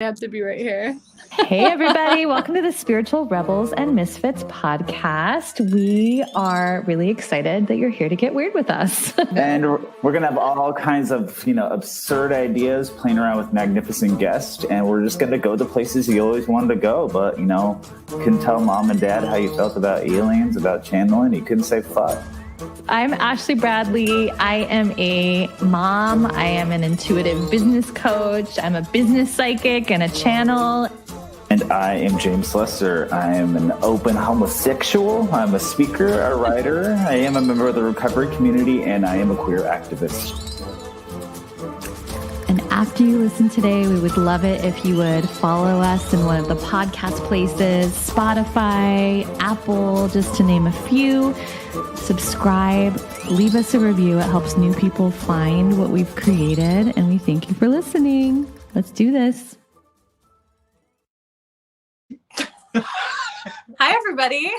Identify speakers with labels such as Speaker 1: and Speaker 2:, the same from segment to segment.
Speaker 1: I have to be right here.
Speaker 2: Hey, everybody. Welcome to the Spiritual Rebels and Misfits podcast. We are really excited that you're here to get weird with us.
Speaker 3: And we're going to have all kinds of, absurd ideas playing around with magnificent guests. And we're just going to go to places you always wanted to go. But, you couldn't tell mom and dad how you felt about aliens, about channeling. You couldn't say fuck.
Speaker 2: I'm Ashley Bradley. I am a mom. I am an intuitive business coach. I'm a business psychic and a channel.
Speaker 3: And I am James Lester. I am an open homosexual. I'm a speaker, a writer. I am a member of the recovery community, and I am a queer activist.
Speaker 2: And after you listen today, we would love it if you would follow us in one of the podcast places, Spotify, Apple, just to name a few. Subscribe, leave us a review. It helps new people find what we've created. And we thank you for listening. Let's do this.
Speaker 1: Hi, everybody.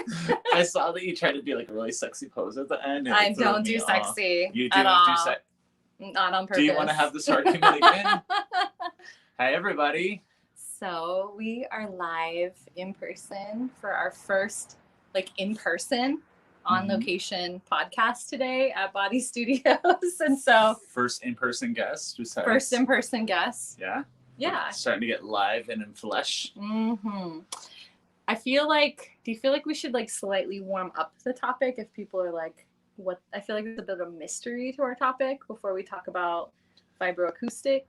Speaker 4: I saw that you tried to do like a really sexy pose at the end.
Speaker 1: I don't do sexy.
Speaker 4: You do
Speaker 1: at all.
Speaker 4: do
Speaker 1: Not on purpose.
Speaker 4: Do you want to have this argument again? Hi, everybody.
Speaker 1: So we are live in person for our first, in-person, on location podcast today at Body Studios. And so
Speaker 4: First in-person guest.
Speaker 1: First in-person guest.
Speaker 4: Yeah.
Speaker 1: Yeah.
Speaker 4: Starting to get live and in flesh.
Speaker 1: Mm-hmm. Do you feel like we should slightly warm up the topic if people are what? I feel like there's a bit of a mystery to our topic before we talk about vibroacoustic.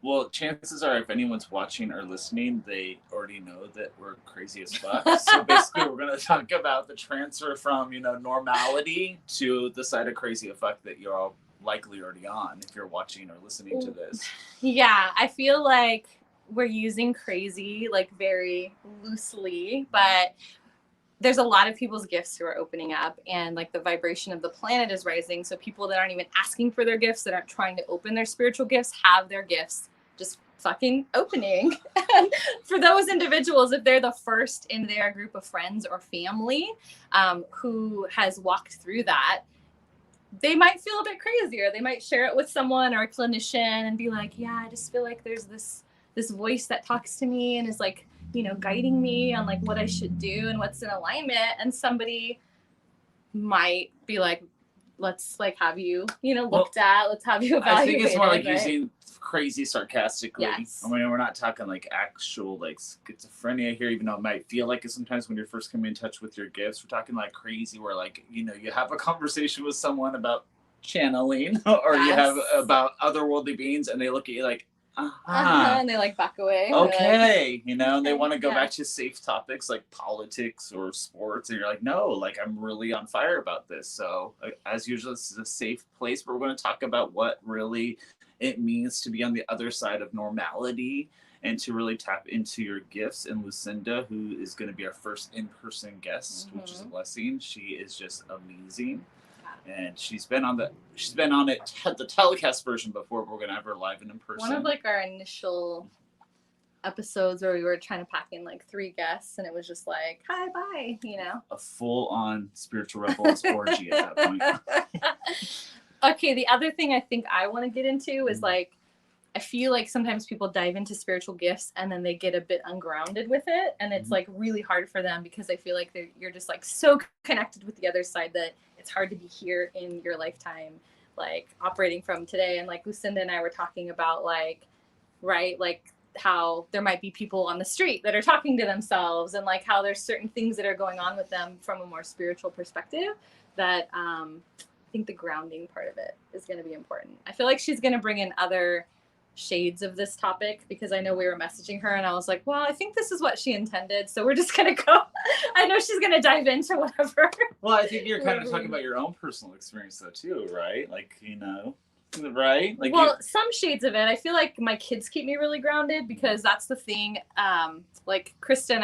Speaker 4: Well, chances are if anyone's watching or listening, they already know that we're crazy as fuck. So basically we're going to talk about the transfer from, normality to the side of crazy as fuck that you're all likely already on if you're watching or listening to this.
Speaker 1: Yeah, I feel like we're using crazy very loosely, but there's a lot of people's gifts who are opening up, and the vibration of the planet is rising. So people that aren't even asking for their gifts, that aren't trying to open their spiritual gifts, have their gifts just fucking opening. And for those individuals, if they're the first in their group of friends or family who has walked through that, they might feel a bit crazy, or they might share it with someone or a clinician and be like, yeah, I just feel like there's this voice that talks to me and is guiding me on what I should do and what's in alignment. And somebody might be like, let's have you, looked at, let's have you evaluated.
Speaker 4: I think it's more
Speaker 1: right?
Speaker 4: using crazy sarcastically.
Speaker 1: Yes.
Speaker 4: I mean, we're not talking actual schizophrenia here, even though it might feel like it sometimes when you're first coming in touch with your gifts. We're talking crazy where you have a conversation with someone about channeling or you have about otherworldly beings and they look at you like,
Speaker 1: and they back away.
Speaker 4: Okay, and they want to go back to safe topics like politics or sports, and you're like, no, I'm really on fire about this. So as usual, this is a safe place where we're going to talk about what really it means to be on the other side of normality and to really tap into your gifts. And Lucinda, who is going to be our first in-person guest, which is a blessing. She is just amazing. And she's been on the telecast version before, but we're gonna have her live and in person.
Speaker 1: One of our initial episodes where we were trying to pack in 3 guests, and it was just hi, bye,
Speaker 4: A full-on spiritual rebels orgy at that point.
Speaker 1: Okay, the other thing I think I want to get into is I feel like sometimes people dive into spiritual gifts and then they get a bit ungrounded with it, and it's really hard for them because I feel like you're just so connected with the other side that it's hard to be here in your lifetime, operating from today. And Lucinda and I were talking about how there might be people on the street that are talking to themselves, and how there's certain things that are going on with them from a more spiritual perspective that I think the grounding part of it is going to be important. I feel like she's going to bring in other shades of this topic because I know we were messaging her and I was like, well, I think this is what she intended, so we're just gonna go. I know she's gonna dive into whatever.
Speaker 4: Well, I think you're kind of talking about your own personal experience though too, right? Right?
Speaker 1: Well, some shades of it. I feel like my kids keep me really grounded because that's the thing. Krista and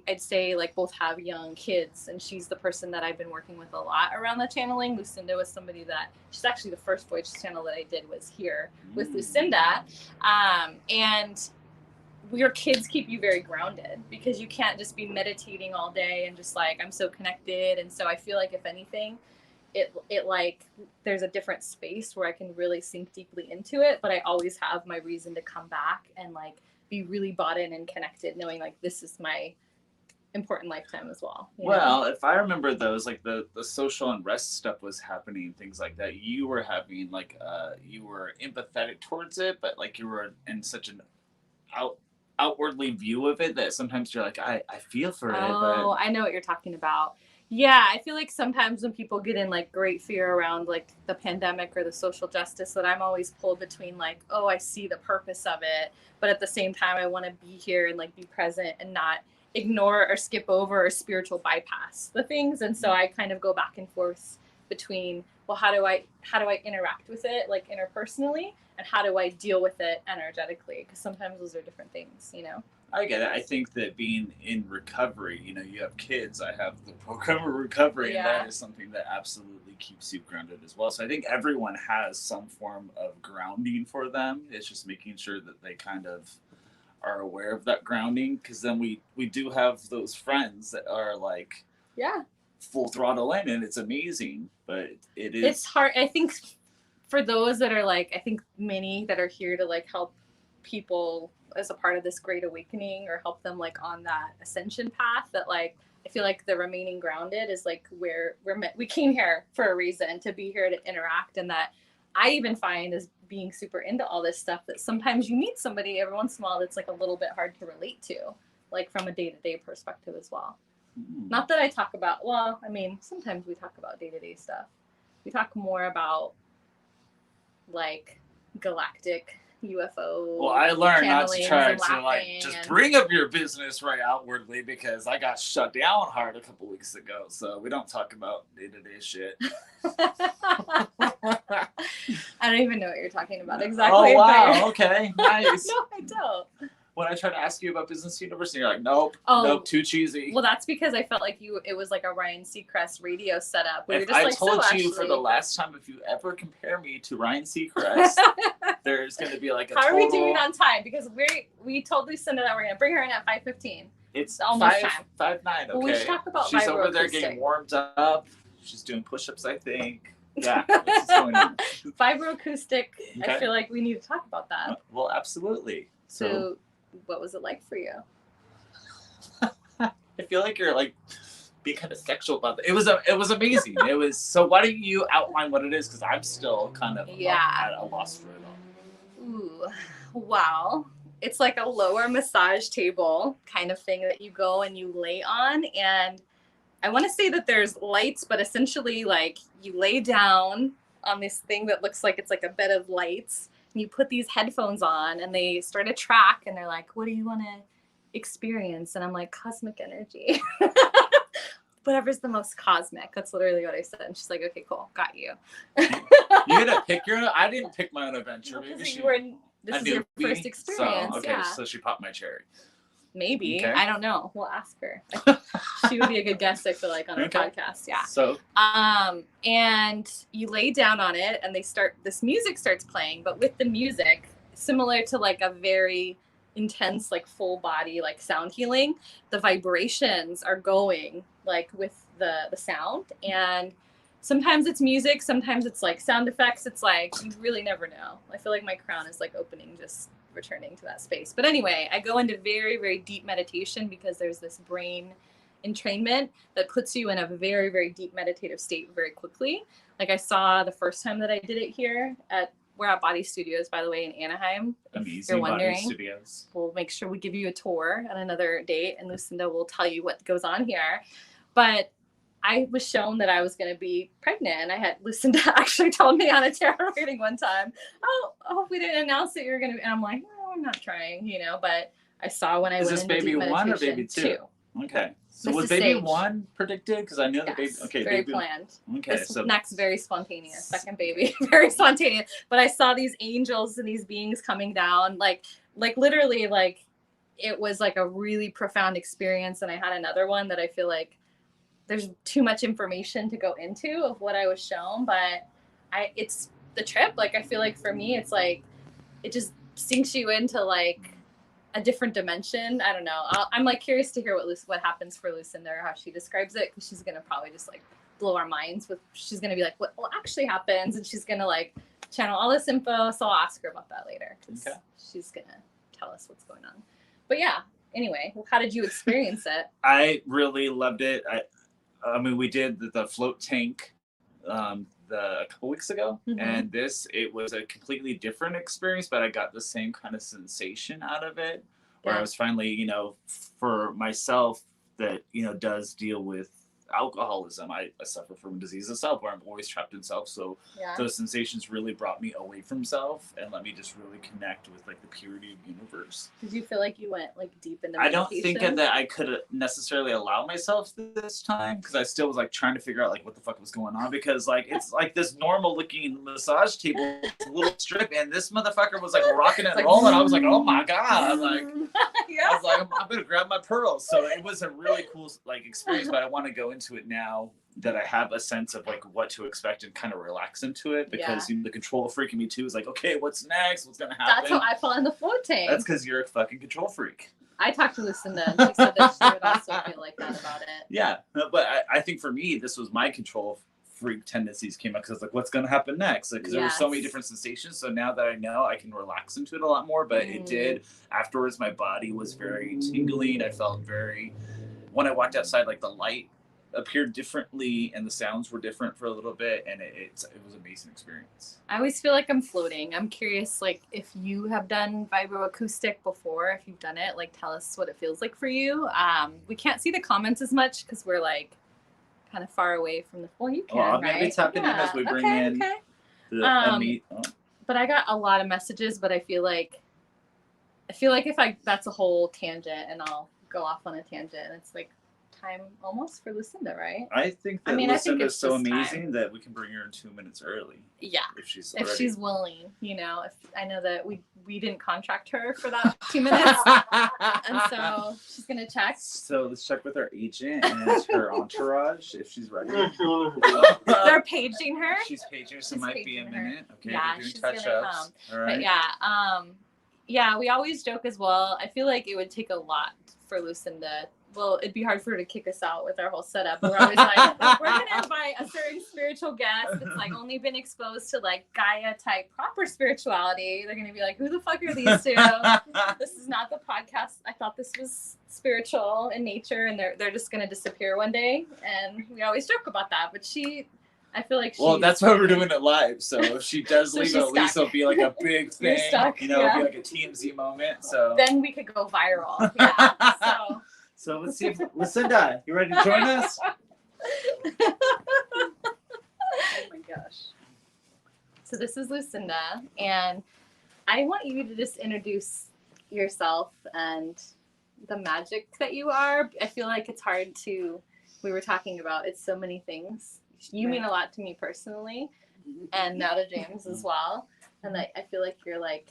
Speaker 1: I'd say both have young kids, and she's the person that I've been working with a lot around the channeling. Lucinda was somebody that she's actually the first voice channel that I did was here with Lucinda. And your kids keep you very grounded because you can't just be meditating all day and just I'm so connected. And so I feel like if anything, it there's a different space where I can really sink deeply into it, but I always have my reason to come back and be really bought in and connected, knowing like this is my important lifetime as well.
Speaker 4: Well, if I remember those, like the social unrest stuff was happening, things like that, you were having like you were empathetic towards it, but like you were in such an outwardly view of it that sometimes you're like, I feel for it.
Speaker 1: Oh, I know what you're talking about. Yeah, I feel like sometimes when people get in like great fear around like the pandemic or the social justice, that I'm always pulled between like, oh, I see the purpose of it, but at the same time I want to be here and like be present and not ignore or skip over or spiritual bypass the things. And so I kind of go back and forth between, well, how do I interact with it like interpersonally, and how do I deal with it energetically, because sometimes those are different things, you know.
Speaker 4: I get it. I think that being in recovery, you know, you have kids, I have the program of recovery, and that is something that absolutely keeps you grounded as well. So I think everyone has some form of grounding for them. It's just making sure that they kind of are aware of that grounding, because then we do have those friends that are like full throttle in, and it's amazing, but it's
Speaker 1: hard. I think for those that are like, I think many that are here to like help people as a part of this great awakening or help them like on that ascension path, that like I feel like the remaining grounded is like where we came here for a reason, to be here to interact. And that I even find as being super into all this stuff that sometimes you meet somebody every once in a while that's like a little bit hard to relate to, like from a day-to-day perspective as well. Not that I talk about, well, I mean, sometimes we talk about day-to-day stuff. We talk more about like galactic UFO.
Speaker 4: Well, I learned not to try to like just bring up your business right outwardly, because I got shut down hard a couple weeks ago. So we don't talk about day-to-day shit.
Speaker 1: I don't even know what you're talking about exactly.
Speaker 4: Oh, wow. Okay. Nice.
Speaker 1: No, I don't.
Speaker 4: When I try to ask you about Business University, you're like, nope, nope, too cheesy.
Speaker 1: Well, that's because I felt like it was like a Ryan Seacrest radio setup.
Speaker 4: If I told you for the last time, if you ever compare me to Ryan Seacrest, there's going to be like a
Speaker 1: How are we doing on time? Because we told Lucinda that we're going to bring her in at 5:15.
Speaker 4: It's
Speaker 1: almost time.
Speaker 4: 5:09, okay.
Speaker 1: Well, we should talk about
Speaker 4: She's over there getting warmed up. She's doing push-ups, I think. Yeah, what's going on?
Speaker 1: Vibroacoustic. Okay. I feel like we need to talk about that.
Speaker 4: Well, absolutely.
Speaker 1: So what was it like for you?
Speaker 4: I feel like you're like being kind of sexual about it. It was amazing. It was. So why don't you outline what it is? Because I'm still kind of at a loss for it all.
Speaker 1: Ooh, wow. It's like a lower massage table kind of thing that you go and you lay on. And I want to say that there's lights, but essentially like you lay down on this thing that looks like it's like a bed of lights. You put these headphones on and they start a track and they're like, what do you want to experience? And I'm like, cosmic energy. Whatever's the most cosmic. That's literally what I said. And she's like, okay, cool. Got you.
Speaker 4: You had to pick your own. I didn't pick my own adventure.
Speaker 1: Maybe this is your first experience.
Speaker 4: So, okay, so she popped my cherry.
Speaker 1: Maybe. Okay. I don't know. We'll ask her. She would be a good guest, I feel like, on the podcast. Yeah.
Speaker 4: So
Speaker 1: and you lay down on it and this music starts playing, but with the music, similar to like a very intense, like full body, like sound healing, the vibrations are going like with the sound. And sometimes it's music, sometimes it's like sound effects. It's like, you really never know. I feel like my crown is like opening, just returning to that space. But anyway, I go into very, very deep meditation because there's this brain entrainment that puts you in a very, very deep meditative state very quickly. Like I saw the first time that I did it here we're at Body Studios, by the way, in Anaheim.
Speaker 4: Amazing.
Speaker 1: If you're wondering,
Speaker 4: Body Studios.
Speaker 1: We'll make sure we give you a tour at another date, and Lucinda will tell you what goes on here. But I was shown that I was going to be pregnant, and I had Lucinda actually told me on a tarot reading one time, oh, I hope we didn't announce that you're going to be, and I'm like, no, I'm not trying, but I saw when I went into
Speaker 4: baby
Speaker 1: deep
Speaker 4: one or baby two? Okay. So was baby one predicted? Because I know the baby. Okay,
Speaker 1: very
Speaker 4: baby
Speaker 1: planned.
Speaker 4: Okay,
Speaker 1: so next, very spontaneous. Second baby, very spontaneous. But I saw these angels and these beings coming down, like literally, like it was like a really profound experience. And I had another one that I feel like there's too much information to go into of what I was shown, but it's the trip. Like I feel like for me, it's like it just sinks you into like a different dimension. I don't know. I'm like curious to hear what happens for Lucinda or how she describes it, because she's gonna probably just like blow our minds with. She's gonna be like, what actually happens, and she's gonna like channel all this info. So I'll ask her about that later.
Speaker 4: Okay.
Speaker 1: She's gonna tell us what's going on. But yeah, anyway, how did you experience it?
Speaker 4: I really loved it. I mean, we did the float tank a couple weeks ago, and it was a completely different experience, but I got the same kind of sensation out of it, where I was finally, for myself that, does deal with alcoholism. I suffer from disease of self, where I'm always trapped in self. So those sensations really brought me away from self and let me just really connect with like the purity of the universe.
Speaker 1: Did you feel like you went like deep into
Speaker 4: meditation?
Speaker 1: meditation?
Speaker 4: I don't think that I could necessarily allow myself this time, because I still was like trying to figure out like what the fuck was going on, because like it's like this normal looking massage table little strip, and this motherfucker was like rocking and rolling. I was like, oh my god, like I was like, I'm gonna grab my pearls. So it was a really cool like experience, but I want to go into it now that I have a sense of like what to expect and kind of relax into it, because the control freak in me too is like, okay, what's next? What's gonna happen?
Speaker 1: That's how I fell in the float tank.
Speaker 4: That's because you're a fucking control freak.
Speaker 1: I talked to Lucinda and she said that she would also feel like that about it.
Speaker 4: Yeah, but I think for me, this was my control freak tendencies came up, because I was like, what's going to happen next? Because there were so many different sensations. So now that I know, I can relax into it a lot more. But it did afterwards. My body was very tingling. I felt when I walked outside, like the light appeared differently and the sounds were different for a little bit, and it was an amazing experience.
Speaker 1: I always feel like I'm floating. I'm curious, like, if you have done vibroacoustic before, if you've done it, like, tell us what it feels like for you. We can't see the comments as much because we're like kind of far away from the phone. You can,
Speaker 4: I'm gonna be tapping in as we bring in the meat.
Speaker 1: But I got a lot of messages, but I feel like that's a whole tangent, and I'll go off on a tangent, and it's like time almost for Lucinda, right?
Speaker 4: I think that Lucinda's so amazing that we can bring her in 2 minutes early. Yeah, if she's willing.
Speaker 1: If I know that we didn't contract her for that 2 minutes, and so she's gonna check.
Speaker 4: So let's check with our agent and her entourage if she's ready.
Speaker 1: They're paging her.
Speaker 4: She's paging her, so might be a minute. Okay,
Speaker 1: yeah,
Speaker 4: we're doing
Speaker 1: she's gonna
Speaker 4: touch-ups.
Speaker 1: come.
Speaker 4: All right.
Speaker 1: But yeah, we always joke as well. I feel like it would take a lot for Lucinda. Well, it'd be hard for her to kick us out with our whole setup. We're always like, we're going to invite a certain spiritual guest that's like only been exposed to like Gaia type proper spirituality. They're going to be like, who the fuck are these two? This is not the podcast. I thought this was spiritual in nature, and they're just going to disappear one day. And we always joke about that. But I feel like
Speaker 4: well, that's why we're doing it live. So if she does leave, at least it'll be like a big thing. It'll be like a TMZ moment. So
Speaker 1: then we could go viral. Yeah.
Speaker 4: So let's see if Lucinda, you ready to join us?
Speaker 1: Oh my gosh. So this is Lucinda, and I want you to just introduce yourself and the magic that you are. I feel like it's hard we were talking about, it's so many things. You mean a lot to me personally, and now to James as well. And I feel like you're like,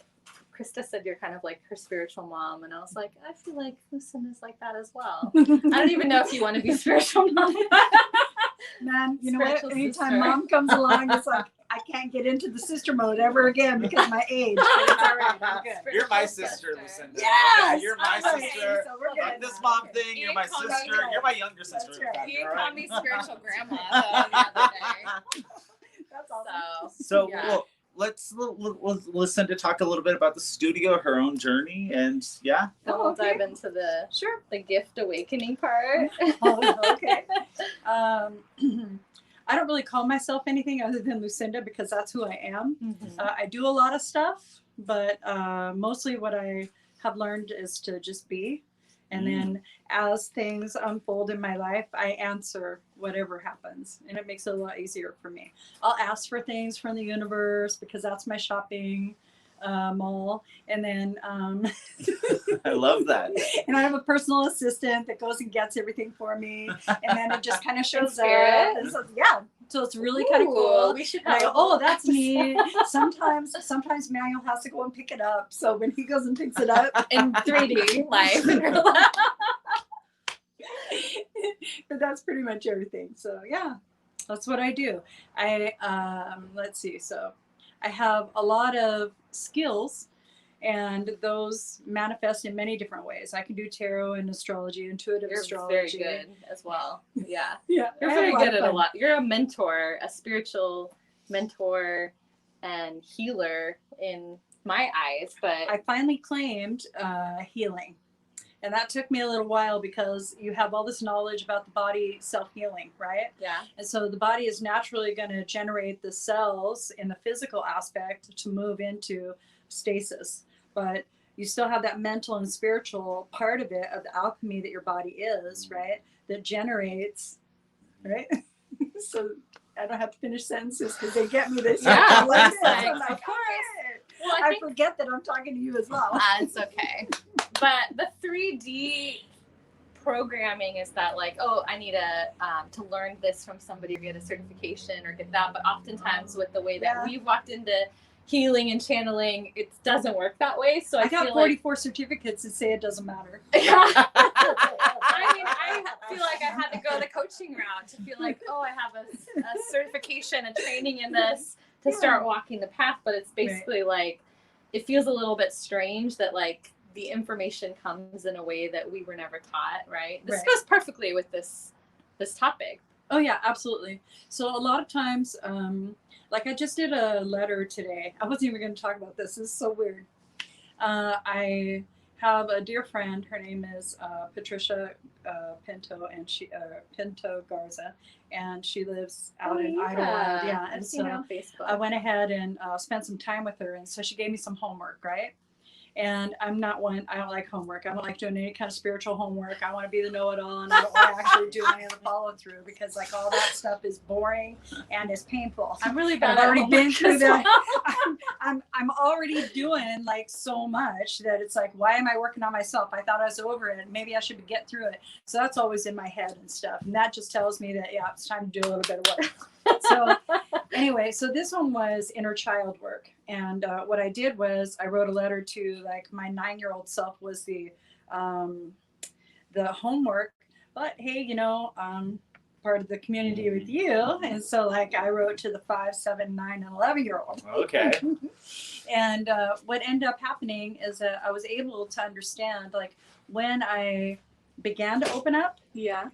Speaker 1: Krista said you're kind of like her spiritual mom, and I was like, I feel like Lucinda's like that as well. I don't even know if you want to be spiritual mom.
Speaker 5: Man, you know what? Anytime mom comes along, it's like I can't get into the sister mode ever again because of my age. But it's all right. I'm good.
Speaker 4: You're my sister, Lucinda.
Speaker 5: Yes,
Speaker 4: okay, you're my sister.
Speaker 5: So we're good.
Speaker 4: Like this mom thing, you're my sister. You're my younger sister.
Speaker 1: That's right. You called me spiritual grandma the other day.
Speaker 5: That's awesome.
Speaker 4: So well, let's listen to talk a little bit about the studio, her own journey, and
Speaker 1: then we'll dive into the gift awakening part.
Speaker 5: Okay. I don't really call myself anything other than Lucinda because that's who I am. I do a lot of stuff, but mostly what I have learned is to just be. And then as things unfold in my life, I answer whatever happens. And it makes it a lot easier for me. I'll ask for things from the universe because that's my shopping mall. And then
Speaker 4: I love that.
Speaker 5: And I have a personal assistant that goes and gets everything for me. And then it just kind of shows up. So, so it's really kind of cool.
Speaker 1: We should
Speaker 5: that's neat. Sometimes Manuel has to go and pick it up. So when he goes and picks it up
Speaker 1: in 3D live.
Speaker 5: But that's pretty much everything. So that's what I do. Let's see. So I have a lot of skills, and those manifest in many different ways. I can do tarot and astrology, intuitive astrology.
Speaker 1: You're very good as well. Yeah.
Speaker 5: Yeah.
Speaker 1: You're very good at a lot. You're a mentor, a spiritual mentor and healer in my eyes, but
Speaker 5: I finally claimed healing. And that took me a little while because you have all this knowledge about the body self-healing, right?
Speaker 1: yeah.
Speaker 5: And so the body is naturally going to generate the cells in the physical aspect to move into stasis. But you still have that mental and spiritual part of it, of the alchemy that your body is, right? That generates, right? So I don't have to finish sentences because they get me this.
Speaker 1: Yeah,
Speaker 5: Like
Speaker 1: just
Speaker 5: this.
Speaker 1: like,
Speaker 5: I'm like,
Speaker 1: of course.
Speaker 5: okay.
Speaker 1: Well,
Speaker 5: I forget that I'm talking to you as well.
Speaker 1: It's okay. But the 3D programming is that like, oh, I need to learn this from somebody or get a certification or get that. But oftentimes with the way that we've walked into healing and channeling, it doesn't work that way. So I
Speaker 5: got
Speaker 1: feel
Speaker 5: 44 certificates that say it doesn't matter.
Speaker 1: Yeah. I mean, I feel like I had to go the coaching route to feel like, oh, I have a certification and training in this to start walking the path. But it's basically like, it feels a little bit strange that like the information comes in a way that we were never taught, right? This goes perfectly with this topic.
Speaker 5: Oh yeah, absolutely. So a lot of times, like I just did a letter today. I wasn't even going to talk about this. This is so weird. I have a dear friend. Her name is Patricia Pinto, and Pinto Garza, and she lives out in Idlewild. Yeah, and so
Speaker 1: on Facebook.
Speaker 5: I went ahead and spent some time with her, and so she gave me some homework, right? And I'm not one, I don't like homework. I don't like doing any kind of spiritual homework. I want to be the know-it-all, and I don't want to actually do any of the follow-through because like all that stuff is boring and it's painful.
Speaker 1: I'm really bad.
Speaker 5: I've already been through that. I'm already doing like so much that it's like, why am I working on myself? I thought I was over it. Maybe I should get through it. So that's always in my head and stuff. And that just tells me that, yeah, it's time to do a little bit of work. So anyway, so this one was inner child work. And what I did was I wrote a letter to like my 9-year-old self was the homework, but hey, you know, part of the community with you. And so like I wrote to the 5, 7, 9, and 11-year-old.
Speaker 4: Okay.
Speaker 5: And what ended up happening is that I was able to understand like when I began to open up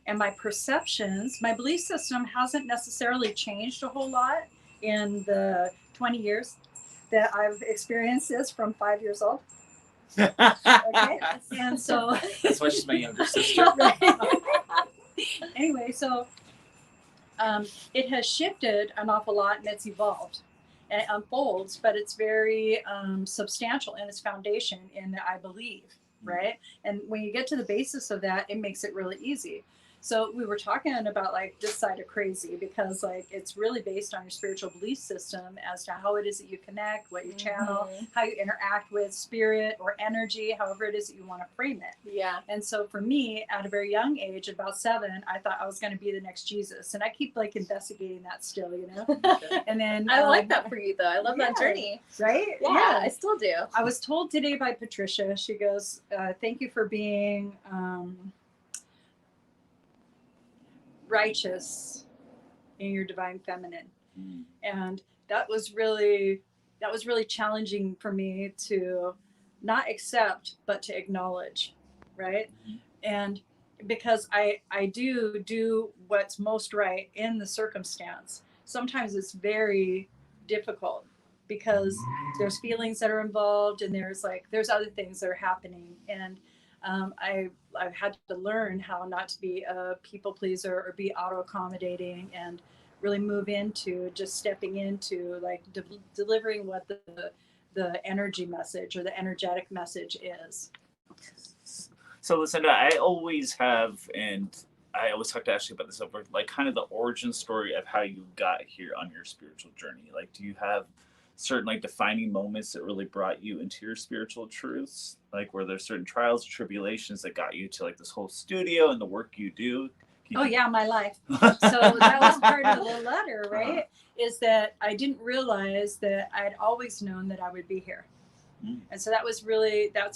Speaker 5: and my perceptions, my belief system hasn't necessarily changed a whole lot in the 20 years that I've experienced this from 5 years old. Okay. And so
Speaker 4: that's why she's my younger sister.
Speaker 5: Anyway, so it has shifted an awful lot and it's evolved and it unfolds, but it's very substantial in its foundation in that I believe, right? And when you get to the basis of that, it makes it really easy. So we were talking about like this side of crazy because like it's really based on your spiritual belief system as to how it is that you connect, what you channel, how you interact with spirit or energy, however it is that you want to frame it.
Speaker 1: Yeah.
Speaker 5: And so for me, at a very young age, about 7, I thought I was going to be the next Jesus. And I keep like investigating that still, you know? And then
Speaker 1: I like that for you though. I love that journey.
Speaker 5: Right?
Speaker 1: Yeah, I still do.
Speaker 5: I was told today by Patricia, she goes, thank you for being righteous in your divine feminine. And that was really challenging for me to not accept but to acknowledge, right? And because I do what's most right in the circumstance, sometimes it's very difficult because there's feelings that are involved and there's other things that are happening. And I've had to learn how not to be a people pleaser or be auto-accommodating and really move into just stepping into like delivering what the energy message or the energetic message is.
Speaker 4: So Lucinda, I always have, and I always talk to Ashley about this over, like kind of the origin story of how you got here on your spiritual journey. Like, do you have certain like defining moments that really brought you into your spiritual truths? Like, were there certain trials or tribulations that got you to like this whole studio and the work you do?
Speaker 5: Oh yeah, my life. So that was part of the letter, right? Is that I didn't realize that I'd always known that I would be here. And so that's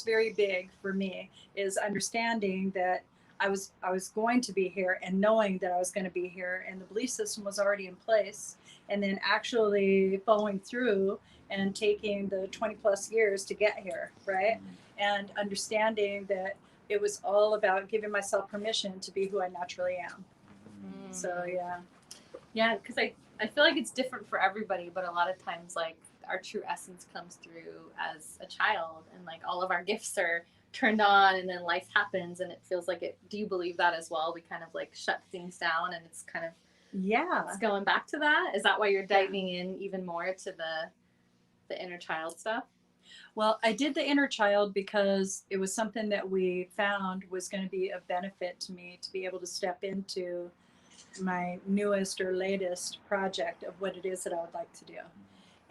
Speaker 5: very big for me, is understanding that I was going to be here and knowing that I was going to be here, and the belief system was already in place, and then actually following through and taking the 20 plus years to get here, right? And understanding that it was all about giving myself permission to be who I naturally am. So yeah,
Speaker 1: because I feel like it's different for everybody, but a lot of times like our true essence comes through as a child, and like all of our gifts are turned on, and then life happens and it feels like it. Do you believe that as well? We kind of like shut things down and it's kind of it's going back to that. Is that why you're diving in even more to the inner child stuff?
Speaker 5: Well, I did the inner child because it was something that we found was going to be of benefit to me to be able to step into my newest or latest project of what it is that I would like to do.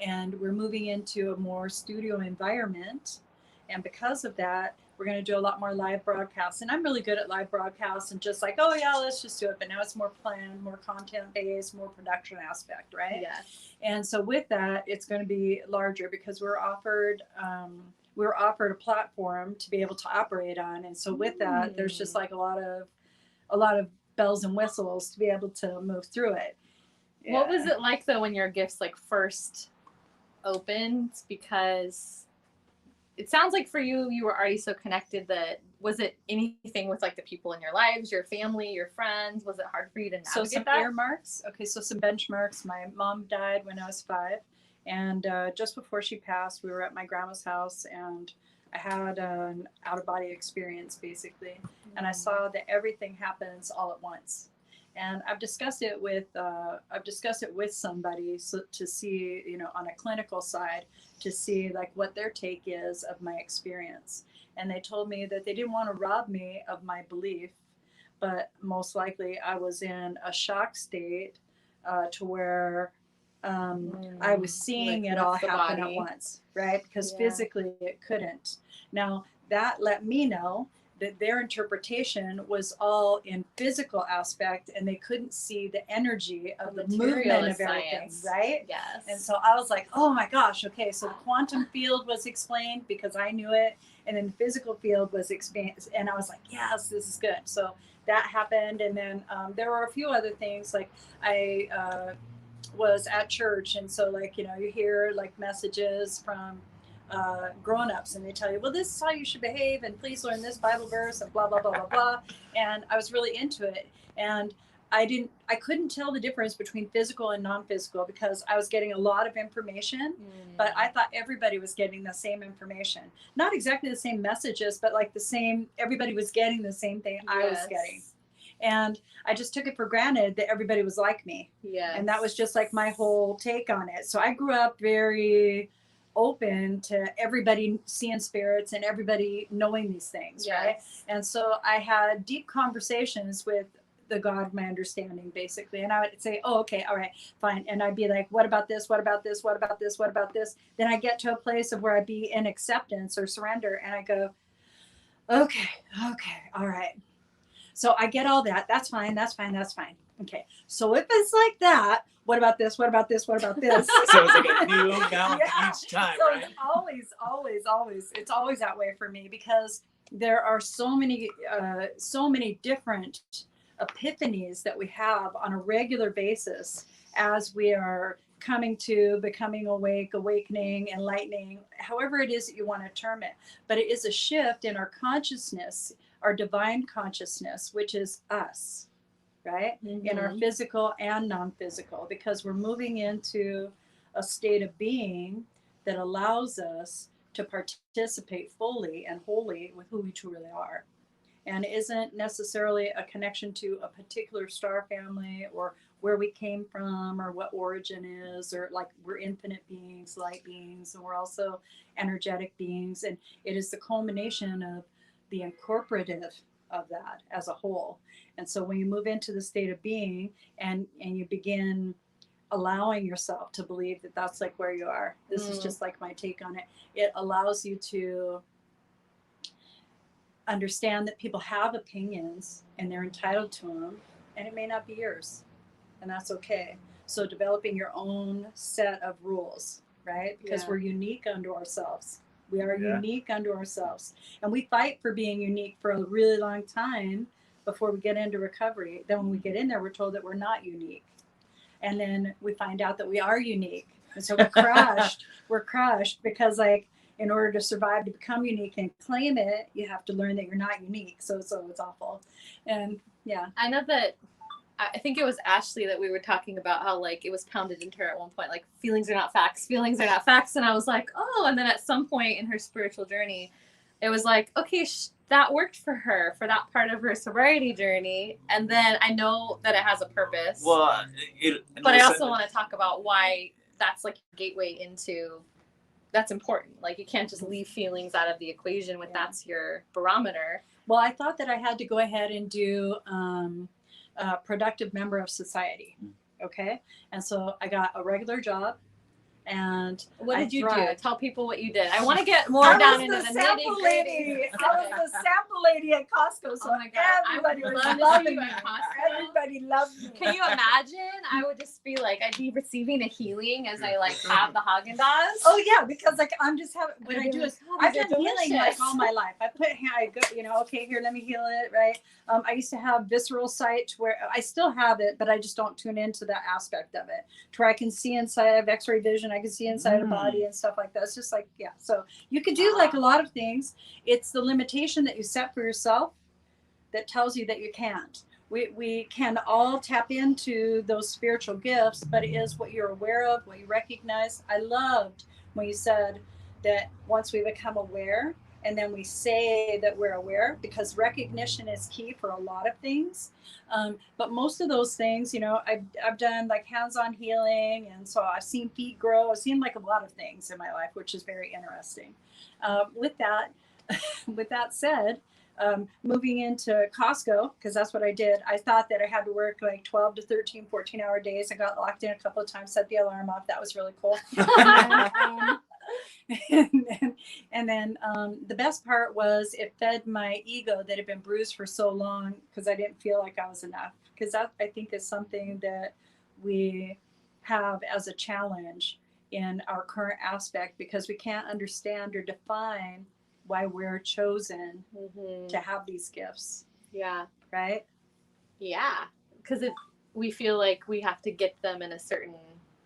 Speaker 5: And we're moving into a more studio environment. And because of that, we're going to do a lot more live broadcasts. And I'm really good at live broadcasts and just like, oh yeah, let's just do it. But now it's more planned, more content based, more production aspect, right?
Speaker 1: Yes.
Speaker 5: And so with that, it's going to be larger because we're offered a platform to be able to operate on. And so with that, there's just like a lot of bells and whistles to be able to move through it.
Speaker 1: Yeah. What was it like though when your gifts like first opened? Because it sounds like for you, you were already so connected. That was it anything with like the people in your lives, your family, your friends? Was it hard for you to navigate
Speaker 5: so some
Speaker 1: that?
Speaker 5: earmarks? Okay, so some benchmarks. My mom died when I was 5, and just before she passed, we were at my grandma's house, and I had an out-of-body experience basically, and I saw that everything happens all at once. And I've discussed it with somebody to see, on a clinical side, to see like what their take is of my experience. And they told me that they didn't want to rob me of my belief, but most likely I was in a shock state to where I was seeing it all happen at once, right? Because physically it couldn't. Now that let me know that their interpretation was all in physical aspect, and they couldn't see the energy of the movement of everything, right?
Speaker 1: Yes.
Speaker 5: And so I was like, oh my gosh, okay, so the quantum field was explained because I knew it, and then the physical field was explained, and I was like, yes, this is good. So that happened, and then there were a few other things, like I was at church, and so like, you hear like messages from grown-ups, and they tell you, well, this is how you should behave, and please learn this Bible verse, and blah blah blah blah blah. And I was really into it, and I couldn't tell the difference between physical and non-physical because I was getting a lot of information, but I thought everybody was getting the same information, not exactly the same messages, but like everybody was getting the same thing I was getting. And I just took it for granted that everybody was like me.
Speaker 1: Yeah.
Speaker 5: And that was just like my whole take on it. So I grew up very open to everybody seeing spirits and everybody knowing these things, right? And so I had deep conversations with the God of my understanding, basically. And I would say, oh, okay, all right, fine. And I'd be like, what about this? What about this? What about this? What about this? Then I get to a place of where I'd be in acceptance or surrender. And I go, okay, all right. So I get all that. That's fine. Okay. So if it's like that, what about this? What about this? What about this?
Speaker 4: So it's like a new amount each time,
Speaker 5: so
Speaker 4: right?
Speaker 5: It's always that way for me, because there are so many different epiphanies that we have on a regular basis as we are becoming awake, awakening, enlightening, however it is that you want to term it. But it is a shift in our consciousness, our divine consciousness, which is us, right? In our physical and non-physical, because we're moving into a state of being that allows us to participate fully and wholly with who we truly are, and isn't necessarily a connection to a particular star family or where we came from or what origin is, or like we're infinite beings, light beings, and we're also energetic beings. And it is the culmination of the incorporative of that as a whole. And so when you move into the state of being and you begin allowing yourself to believe that that's like where you are, this is just like my take on it. It allows you to understand that people have opinions and they're entitled to them, and it may not be yours, and that's okay. So developing your own set of rules, right? Because we're unique unto ourselves. We are unique unto ourselves, and we fight for being unique for a really long time before we get into recovery. Then when we get in there, we're told that we're not unique, and then we find out that we are unique, and so we're crushed. We're crushed because, like, in order to survive, to become unique and claim it, you have to learn that you're not unique. So it's awful. And yeah.
Speaker 1: I know that I think it was Ashley that we were talking about how like it was pounded into her at one point, like feelings are not facts, feelings are not facts. And I was like, oh, and then at some point in her spiritual journey, it was like, okay, that worked for her, for that part of her sobriety journey. And then I know that it has a purpose.
Speaker 4: Well,
Speaker 1: but I also want to talk about why that's like a gateway into, that's important. Like you can't just leave feelings out of the equation when that's your barometer.
Speaker 5: Well, I thought that I had to go ahead and do a productive member of society. Okay. And so I got a regular job. And
Speaker 1: what did you
Speaker 5: thrived.
Speaker 1: do? Tell people what you did. I want to get more down into the
Speaker 5: sample
Speaker 1: nitty
Speaker 5: lady.
Speaker 1: gritty.
Speaker 5: I was the sample lady at Costco, so everybody was loving me. Everybody loved me.
Speaker 1: Can you imagine? I would just be like, I'd be receiving a healing as I like have the Haagen-Dazs.
Speaker 5: Oh yeah, because like I'm just having what I do is I've
Speaker 1: these are
Speaker 5: done healing
Speaker 1: delicious.
Speaker 5: like all my life. I go, you know, okay, here, let me heal it, right? I used to have visceral sight where I still have it, but I just don't tune into that aspect of it, to where I can see inside. I have X-ray vision. I can see inside the body and stuff like that. It's just like, yeah. So you could do like a lot of things. It's the limitation that you set for yourself that tells you that you can't. We can all tap into those spiritual gifts, but it is what you're aware of, what you recognize. I loved when you said that once we become aware, and then we say that we're aware, because recognition is key for a lot of things. But most of those things, you know, I've done like hands-on healing. And so I've seen feet grow. I've seen like a lot of things in my life, which is very interesting. With that said, moving into Costco, because that's what I did. I thought that I had to work like 12 to 13, 14-hour days. I got locked in a couple of times, set the alarm off. That was really cool. And then the best part was it fed my ego that had been bruised for so long, because I didn't feel like I was enough. Because that, I think, is something that we have as a challenge in our current aspect, because we can't understand or define why we're chosen to have these gifts.
Speaker 1: Yeah.
Speaker 5: Right?
Speaker 1: Yeah. Because we feel like we have to get them in a certain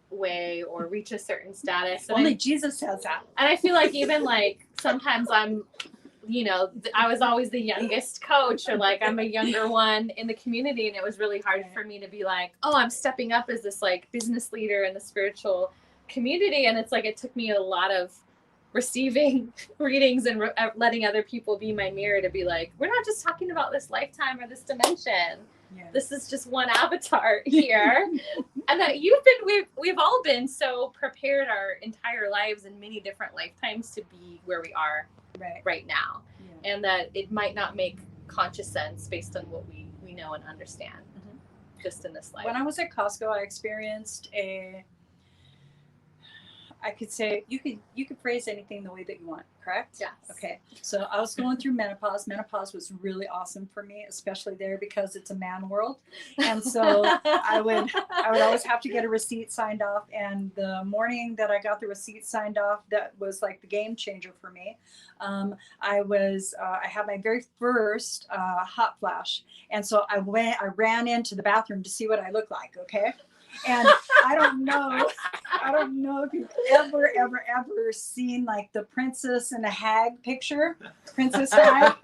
Speaker 1: way or reach a certain status. And
Speaker 5: Only Jesus has that.
Speaker 1: And I feel like even like sometimes I'm, you know, I was always the youngest coach, or like I'm a younger one in the community, and it was really hard for me to be like, oh, I'm stepping up as this like business leader in the spiritual community. And it's like it took me a lot of receiving readings and letting other people be my mirror to be like, we're not just talking about this lifetime or this dimension. Yeah. This is just one avatar here. And that we've all been so prepared our entire lives in many different lifetimes to be where we are right now. Yeah. And that it might not make conscious sense based on what we know and understand just in this life.
Speaker 5: When I was at Costco, I experienced I could say you could phrase anything the way that you want, correct?
Speaker 1: Yes.
Speaker 5: Okay. So I was going through menopause. Menopause was really awesome for me, especially there because it's a man world. And so I would always have to get a receipt signed off. And the morning that I got the receipt signed off, that was like the game changer for me. I had my very first hot flash. And so I ran into the bathroom to see what I looked like. Okay. And I don't know if you've ever seen like the Princess and the Hag picture, Princess Hag.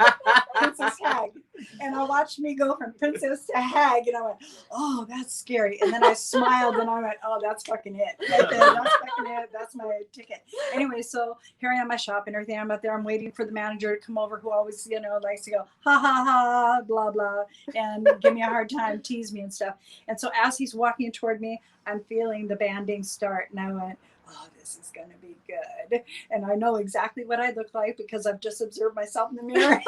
Speaker 5: And I watched me go from Princess to Hag, and I went, oh, that's scary. And then I smiled, and I went, oh, that's fucking it. Right there, that's fucking it. That's my ticket. Anyway, so here I am, my shop and everything. I'm out there. I'm waiting for the manager to come over, who always, likes to go, ha, ha, ha, blah, blah, and give me a hard time, tease me and stuff. And so as he's walking toward me, I'm feeling the banding start, and I went, oh, this is going to be good. And I know exactly what I look like because I've just observed myself in the mirror.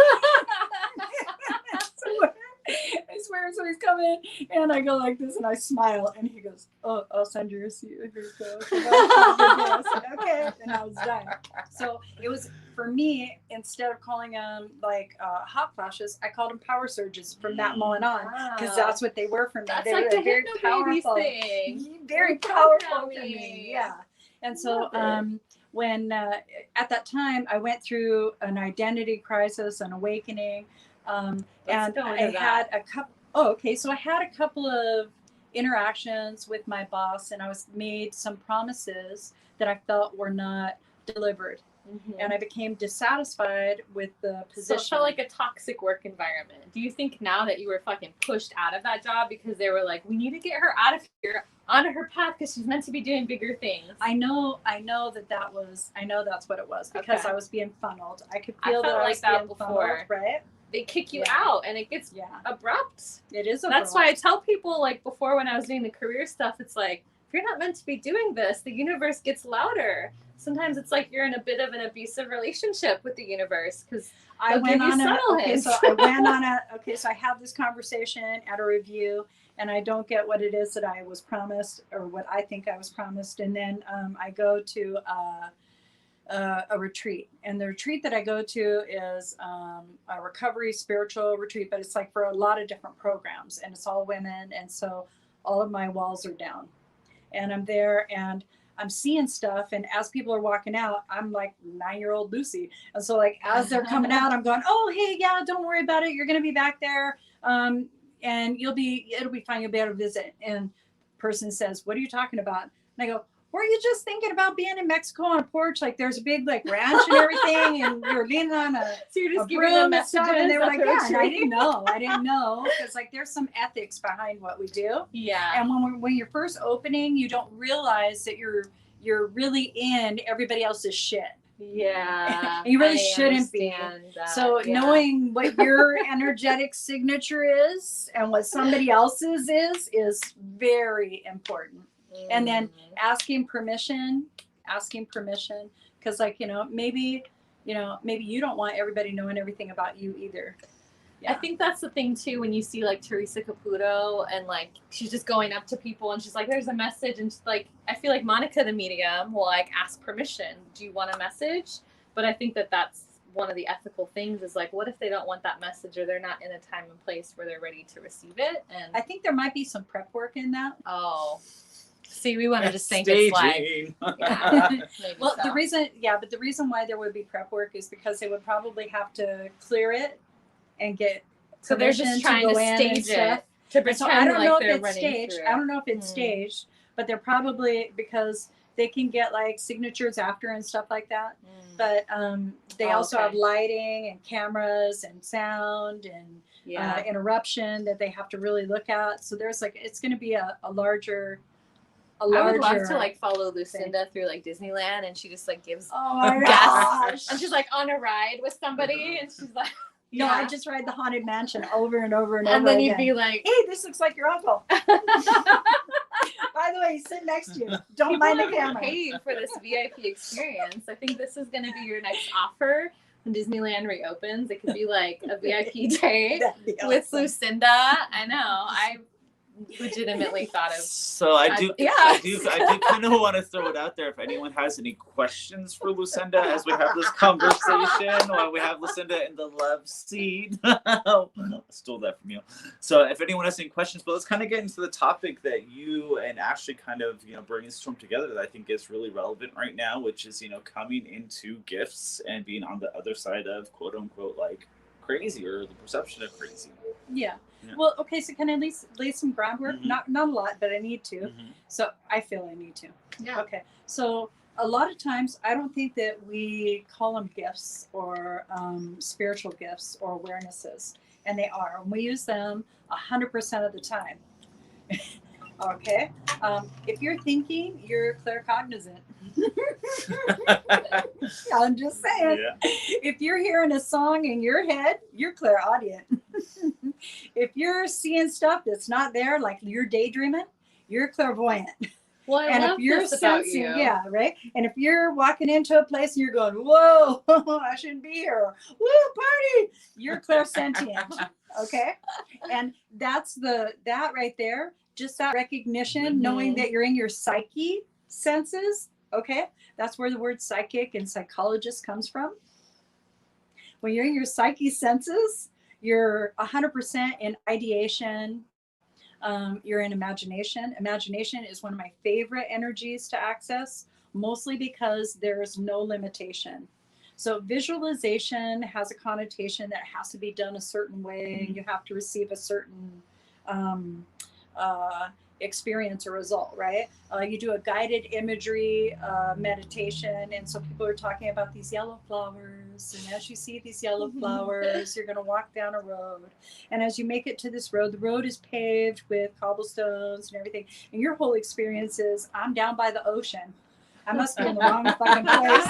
Speaker 5: I swear, so he's coming, and I go like this, and I smile, and he goes, oh, I'll send you a receipt. Here you go. So I said, okay, and I was done. So it was, for me, instead of calling them like hot flashes, I called them power surges from that moment on, because that's what they were for me.
Speaker 1: That's
Speaker 5: they
Speaker 1: like
Speaker 5: were
Speaker 1: the
Speaker 5: very powerful
Speaker 1: thing.
Speaker 5: Very powerful for me. Yeah. And so when at that time I went through an identity crisis, an awakening, and I had a couple. Oh, okay. So I had a couple of interactions with my boss, and I was made some promises that I felt were not delivered. and I became dissatisfied with the position.
Speaker 1: So it felt like a toxic work environment. Do you think now that you were fucking pushed out of that job because they were like, we need to get her out of here, onto her path, because she's meant to be doing bigger things?
Speaker 5: I know that's what it was, because
Speaker 1: Okay.
Speaker 5: I was being funneled. I could feel
Speaker 1: felt
Speaker 5: that I
Speaker 1: like
Speaker 5: was
Speaker 1: that
Speaker 5: being
Speaker 1: before.
Speaker 5: funneled, right?
Speaker 1: They kick you
Speaker 5: Yeah.
Speaker 1: out, and it gets
Speaker 5: Yeah,
Speaker 1: abrupt.
Speaker 5: it is.
Speaker 1: That's why I tell people, like, before, when I was doing the career stuff, it's like, if you're not meant to be doing this, the universe gets louder. Sometimes it's like you're in a bit of an abusive relationship with the universe, because
Speaker 5: I went on so I have this conversation at a review, and I don't get what it is that I was promised, or what I think I was promised, and then I go to a retreat, and the retreat that I go to is a recovery spiritual retreat, but it's like for a lot of different programs, and it's all women, and so all of my walls are down, and I'm there, and I'm seeing stuff, and as people are walking out, I'm like 9-year-old Lucy, and so like as they're coming out, I'm going, oh hey, yeah, don't worry about it, you're gonna be back there, and it'll be fine, you'll be able to visit. And the person says, what are you talking about? And I go, were you just thinking about being in Mexico on a porch, like there's a big like ranch and everything, and you're leaning on a
Speaker 1: so you're just giving
Speaker 5: broom
Speaker 1: them
Speaker 5: and stuff?
Speaker 1: messages.
Speaker 5: And they were like,
Speaker 1: after
Speaker 5: yeah, and I
Speaker 1: retreat.
Speaker 5: didn't know, because like there's some ethics behind what we do.
Speaker 1: Yeah.
Speaker 5: And when you're first opening, you don't realize that you're really in everybody else's shit.
Speaker 1: Yeah.
Speaker 5: And you really
Speaker 1: I
Speaker 5: shouldn't be.
Speaker 1: understand that,
Speaker 5: So
Speaker 1: yeah.
Speaker 5: knowing what your energetic signature is and what somebody else's is very important. And then asking permission, because like, maybe you don't want everybody knowing everything about you either. Yeah.
Speaker 1: I think that's the thing too, when you see like Teresa Caputo, and like she's just going up to people and she's like, there's a message, and she's like, I feel like Monica the medium will like ask permission, do you want a message? But I think that that's one of the ethical things, is like, what if they don't want that message, or they're not in a time and place where they're ready to receive it? And
Speaker 5: I think there might be some prep work in that.
Speaker 1: oh, see, we want to just think it's like, yeah, maybe
Speaker 5: Well,
Speaker 1: so.
Speaker 5: the reason why there would be prep work is because they would probably have to clear it and get
Speaker 1: so they're
Speaker 5: permission
Speaker 1: just trying to
Speaker 5: go in and
Speaker 1: stage
Speaker 5: stuff.
Speaker 1: it to
Speaker 5: And
Speaker 1: pretend
Speaker 5: so I don't
Speaker 1: like
Speaker 5: know if
Speaker 1: they're
Speaker 5: it's
Speaker 1: running
Speaker 5: staged.
Speaker 1: through
Speaker 5: I
Speaker 1: it.
Speaker 5: don't know if it's staged, but they're probably, because they can get like signatures after and stuff like that. But they also have lighting and cameras and sound and interruption that they have to really look at. So there's like, it's going to be a larger.
Speaker 1: I would love to like follow Lucinda through like Disneyland, and she just like gives
Speaker 5: Oh my
Speaker 1: guests,
Speaker 5: gosh!
Speaker 1: and she's like on a ride with somebody, and she's like,
Speaker 5: No, I just ride the Haunted Mansion over and over and
Speaker 1: and
Speaker 5: over
Speaker 1: then
Speaker 5: again.
Speaker 1: you'd be like,
Speaker 5: Hey, this looks like your uncle. By the way, he's sitting next to you. Don't mind the camera.
Speaker 1: paid for this VIP experience. I think this is going to be your next offer when Disneyland reopens. It could be like a VIP day
Speaker 5: That'd be
Speaker 1: with
Speaker 5: awesome.
Speaker 1: Lucinda. I know. I legitimately thought of.
Speaker 4: So I do kind of want to throw it out there. If anyone has any questions for Lucinda as we have this conversation, while we have Lucinda in the love seat, I stole that from you. So if anyone has any questions, but let's kind of get into the topic that you and Ashley kind of brainstormed together that I think is really relevant right now, which is coming into gifts and being on the other side of quote unquote like crazy, or the perception of crazy.
Speaker 5: Yeah. Well, okay, so can I at least lay some groundwork? Not a lot, but I need to. So I feel I need to.
Speaker 1: Yeah.
Speaker 5: Okay. So a lot of times I don't think that we call them gifts or spiritual gifts or awarenesses, and they are. And we use them 100% of the time. Okay. If you're thinking, you're claircognizant. I'm just saying.
Speaker 4: Yeah.
Speaker 5: If you're hearing a song in your head, you're clairaudient. If you're seeing stuff that's not there, like you're daydreaming, you're clairvoyant.
Speaker 1: Well, I
Speaker 5: And
Speaker 1: love
Speaker 5: if you're
Speaker 1: this about
Speaker 5: sensing,
Speaker 1: you.
Speaker 5: yeah, right. And if you're walking into a place and you're going, "Whoa, I shouldn't be here," "Woo, party," you're clairsentient. Okay, and that's that right there. Just that recognition, knowing that you're in your psyche senses. Okay, that's where the word psychic and psychologist comes from. When you're in your psyche senses, you're 100% in ideation. You're in imagination. Imagination is one of my favorite energies to access, mostly because there's no limitation. So visualization has a connotation that it has to be done a certain way. You have to receive a certain experience a result, right? You do a guided imagery meditation, and so people are talking about these yellow flowers, and as you see these yellow flowers, you're going to walk down a road, and as you make it to this road, the road is paved with cobblestones and everything, and your whole experience is, I'm down by the ocean. I must be in the wrong fucking place.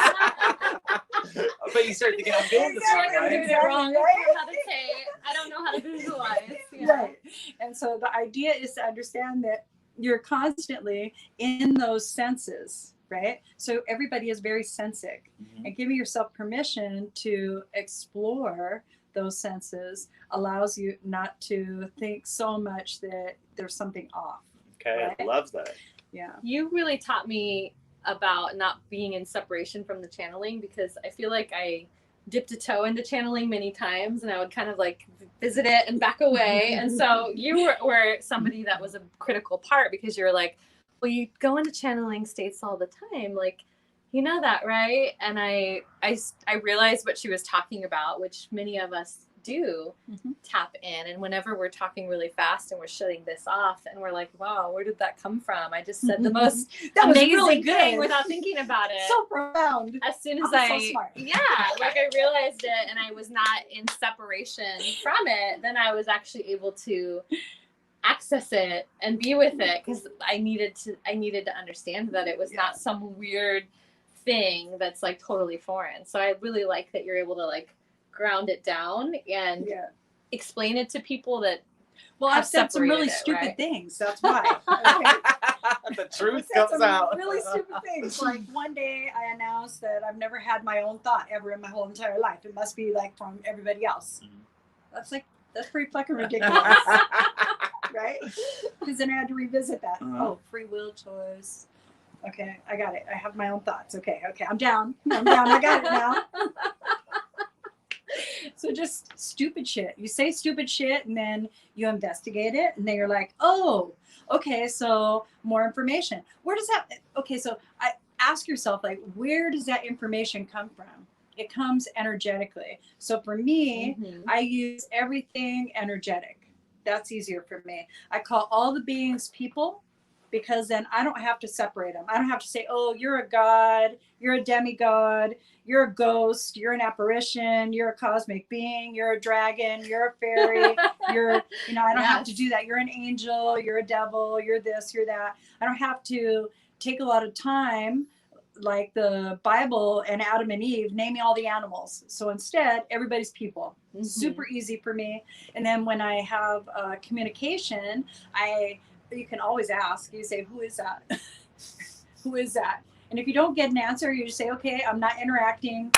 Speaker 4: But you start thinking, I'm doing this
Speaker 1: I'm
Speaker 4: right.
Speaker 1: doing it wrong. I meditate. I don't know how to visualize. Yeah.
Speaker 5: Right. And so the idea is to understand that you're constantly in those senses, right? So everybody is very sensic, and giving yourself permission to explore those senses allows you not to think so much that there's something off.
Speaker 4: Okay,
Speaker 5: right?
Speaker 4: I love that.
Speaker 5: Yeah.
Speaker 1: You really taught me about not being in separation from the channeling, because I feel like I dipped a toe into channeling many times, and I would kind of like visit it and back away. And so you were somebody that was a critical part, because you're like, well, you go into channeling states all the time. Like, you know that, right? And I realized what she was talking about, which many of us do tap in. And whenever we're talking really fast and we're shutting this off and we're like, wow, where did that come from? I just said the most
Speaker 5: That was
Speaker 1: amazing
Speaker 5: really good.
Speaker 1: thing without thinking about it.
Speaker 5: So profound.
Speaker 1: As soon as
Speaker 5: I'm so smart.
Speaker 1: yeah, like I realized it and I was not in separation from it, then I was actually able to access it and be with it, because I needed to understand that it was not some weird thing that's like totally foreign. So I really like that you're able to like ground it down and explain it to people that
Speaker 5: I've said some really stupid things. That's why. Okay.
Speaker 4: The truth comes out.
Speaker 5: Really stupid things. Like one day I announced that I've never had my own thought ever in my whole entire life. It must be like from everybody else. That's pretty fucking ridiculous. Right? Because then I had to revisit that. Oh, free will choice. Okay, I got it. I have my own thoughts. Okay, I'm down. I got it now. So just stupid shit. You say stupid shit and then you investigate it and then you're like, oh, okay, so more information. Where does that, okay, so I ask yourself, like, where does that information come from? It comes energetically. So for me, I use everything energetic. That's easier for me. I call all the beings people, because then I don't have to separate them. I don't have to say, oh, you're a god, you're a demigod, you're a ghost, you're an apparition, you're a cosmic being, you're a dragon, you're a fairy, I don't have to do that. You're an angel, you're a devil, you're this, you're that. I don't have to take a lot of time, like the Bible and Adam and Eve, naming all the animals. So instead, everybody's people. Super easy for me. And then when I have communication, you can always ask. You say, who is that? Who is that? And if you don't get an answer, you just say, okay, I'm not interacting.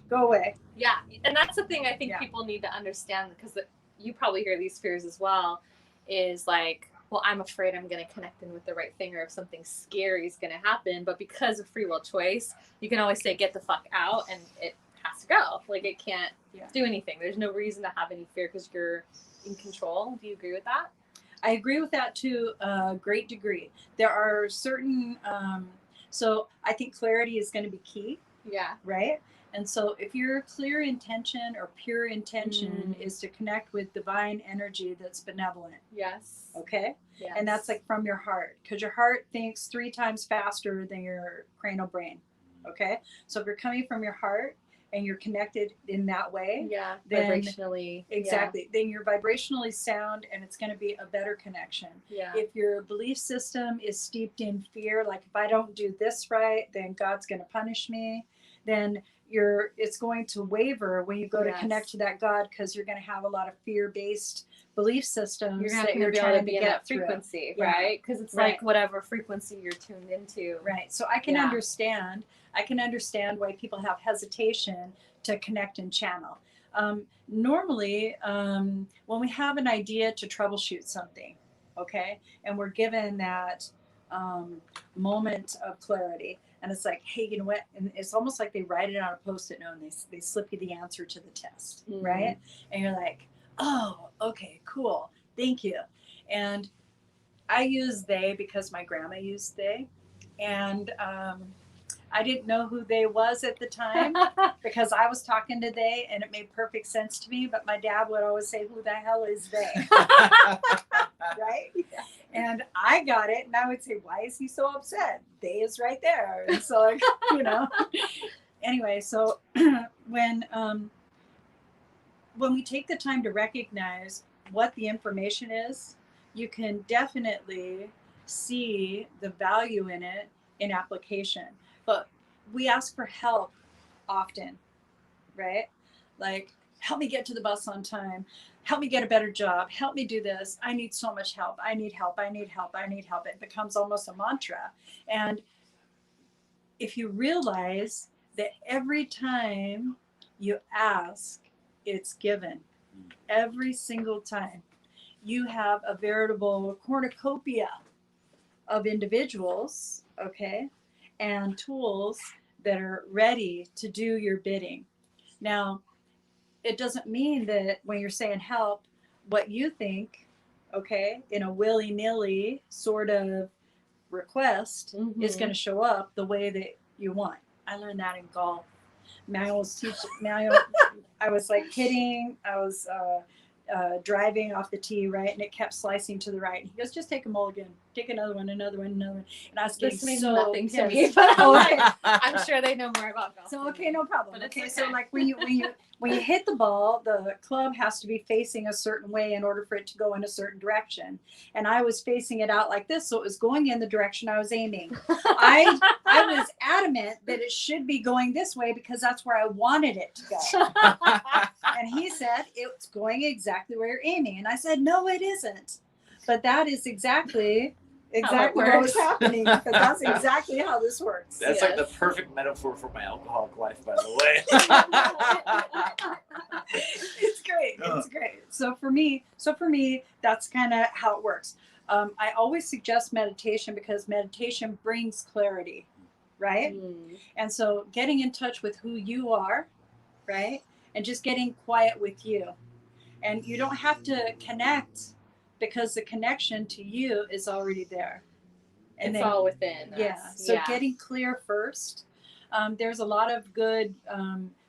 Speaker 5: Go away.
Speaker 1: Yeah. And that's the thing I think people need to understand, because you probably hear these fears as well, is like, well, I'm afraid I'm going to connect in with the right thing, or if something scary is going to happen. But because of free will choice, you can always say, get the fuck out, and it has to go. Like, it can't do anything. There's no reason to have any fear because you're in control. Do you agree with that?
Speaker 5: I agree with that to a great degree. There are certain, so I think clarity is going to be key. Yeah. Right? And so if your clear intention or pure intention is to connect with divine energy that's benevolent.
Speaker 1: Yes.
Speaker 5: Okay? Yes. And that's like from your heart, because your heart thinks 3 times faster than your cranial brain. Okay? So if you're coming from your heart and you're connected in that way, then
Speaker 1: vibrationally,
Speaker 5: then you're vibrationally sound, and it's going to be a better connection. If your belief system is steeped in fear, like if I don't do this right, then God's going to punish me, then it's going to waver when you go to connect to that God, because you're going to have a lot of fear-based belief systems.
Speaker 1: You're trying to be in that frequency, right? Because it's like whatever frequency you're tuned into.
Speaker 5: Right. So I can understand why people have hesitation to connect and channel. Normally, when we have an idea to troubleshoot something, okay, and we're given that moment of clarity, and it's like, hey, you know what? And it's almost like they write it on a Post-it note and they slip you the answer to the test, right? And you're like, oh, okay, cool, thank you. And I use they because my grandma used they, and I didn't know who they was at the time because I was talking to they, and it made perfect sense to me. But my dad would always say, "Who the hell is they?" Right?
Speaker 1: Yeah.
Speaker 5: And I got it, and I would say, "Why is he so upset? They is right there." And so, like, you know. Anyway, so when we take the time to recognize what the information is, you can definitely see the value in it in application. But we ask for help often, right? Like, help me get to the bus on time. Help me get a better job. Help me do this. I need so much help. I need help. I need help. I need help. It becomes almost a mantra. And if you realize that every time you ask, it's given. Every single time. You have a veritable cornucopia of individuals, okay, and tools that are ready to do your bidding. Now, it doesn't mean that when you're saying help, what you think, okay, in a willy-nilly sort of request is going to show up the way that you want. I learned that in golf. Manuel was teaching. I was like hitting. I was driving off the tee, right, and it kept slicing to the right. And he goes, "Just take a mulligan. Take another one, another one, another one." And I was getting
Speaker 1: This means
Speaker 5: so
Speaker 1: nothing to
Speaker 5: pissed.
Speaker 1: me, but
Speaker 5: Oh, okay.
Speaker 1: I'm sure they know more about golf.
Speaker 5: So okay, no problem.
Speaker 1: But it's
Speaker 5: Okay,
Speaker 1: okay.
Speaker 5: so like when you hit the ball, the club has to be facing a certain way in order for it to go in a certain direction. And I was facing it out like this, so it was going in the direction I was aiming. I was adamant that it should be going this way because that's where I wanted it to go. And he said, "It's going exactly where you're aiming." And I said, "No, it isn't." But that is exactly what was happening, because that's exactly how this works.
Speaker 6: That's like the perfect metaphor for my alcoholic life, by the way.
Speaker 5: It's great. It's great. So for me, that's kind of how it works. I always suggest meditation because meditation brings clarity, right? And so getting in touch with who you are, right? And just getting quiet with you. And you don't have to connect because the connection to you is already there. And
Speaker 1: it's all within us.
Speaker 5: Yeah. So getting clear first. There's a lot of good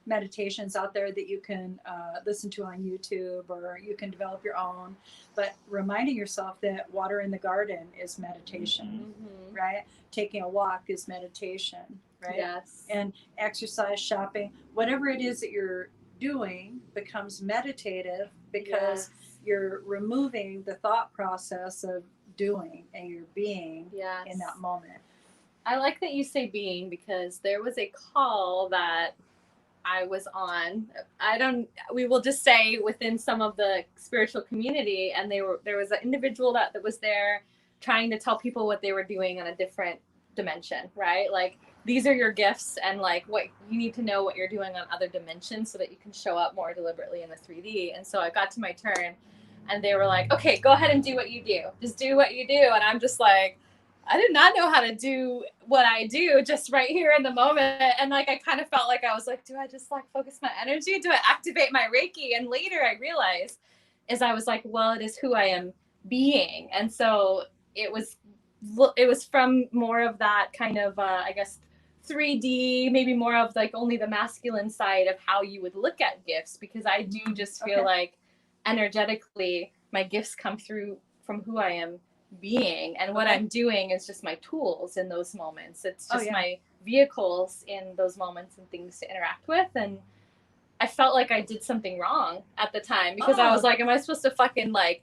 Speaker 5: meditations out there that you can listen to on YouTube, or you can develop your own. But reminding yourself that water in the garden is meditation, right? Taking a walk is meditation, right?
Speaker 1: Yes.
Speaker 5: And exercise, shopping, whatever it is that you're doing becomes meditative because you're removing the thought process of doing and you're being in that moment.
Speaker 1: I like that you say being, because there was a call that I was on. We will just say within some of the spiritual community, and there was an individual that was there trying to tell people what they were doing on a different dimension, right? Like, these are your gifts, and like what you need to know what you're doing on other dimensions so that you can show up more deliberately in the 3D. And so I got to my turn and they were like, "Okay, go ahead and do what you do. Just do what you do." And I'm just like, I did not know how to do what I do just right here in the moment. And like, I kind of felt like I was like, do I just like focus my energy? Do I activate my Reiki? And later I realized I was like, well, it is who I am being. And so it was from more of that kind of, I guess, 3D, maybe more of like only the masculine side of how you would look at gifts, because I do just feel like energetically my gifts come through from who I am being, and what I'm doing is just my tools in those moments. It's just my vehicles in those moments and things to interact with. And I felt like I did something wrong at the time, because I was like, am I supposed to fucking like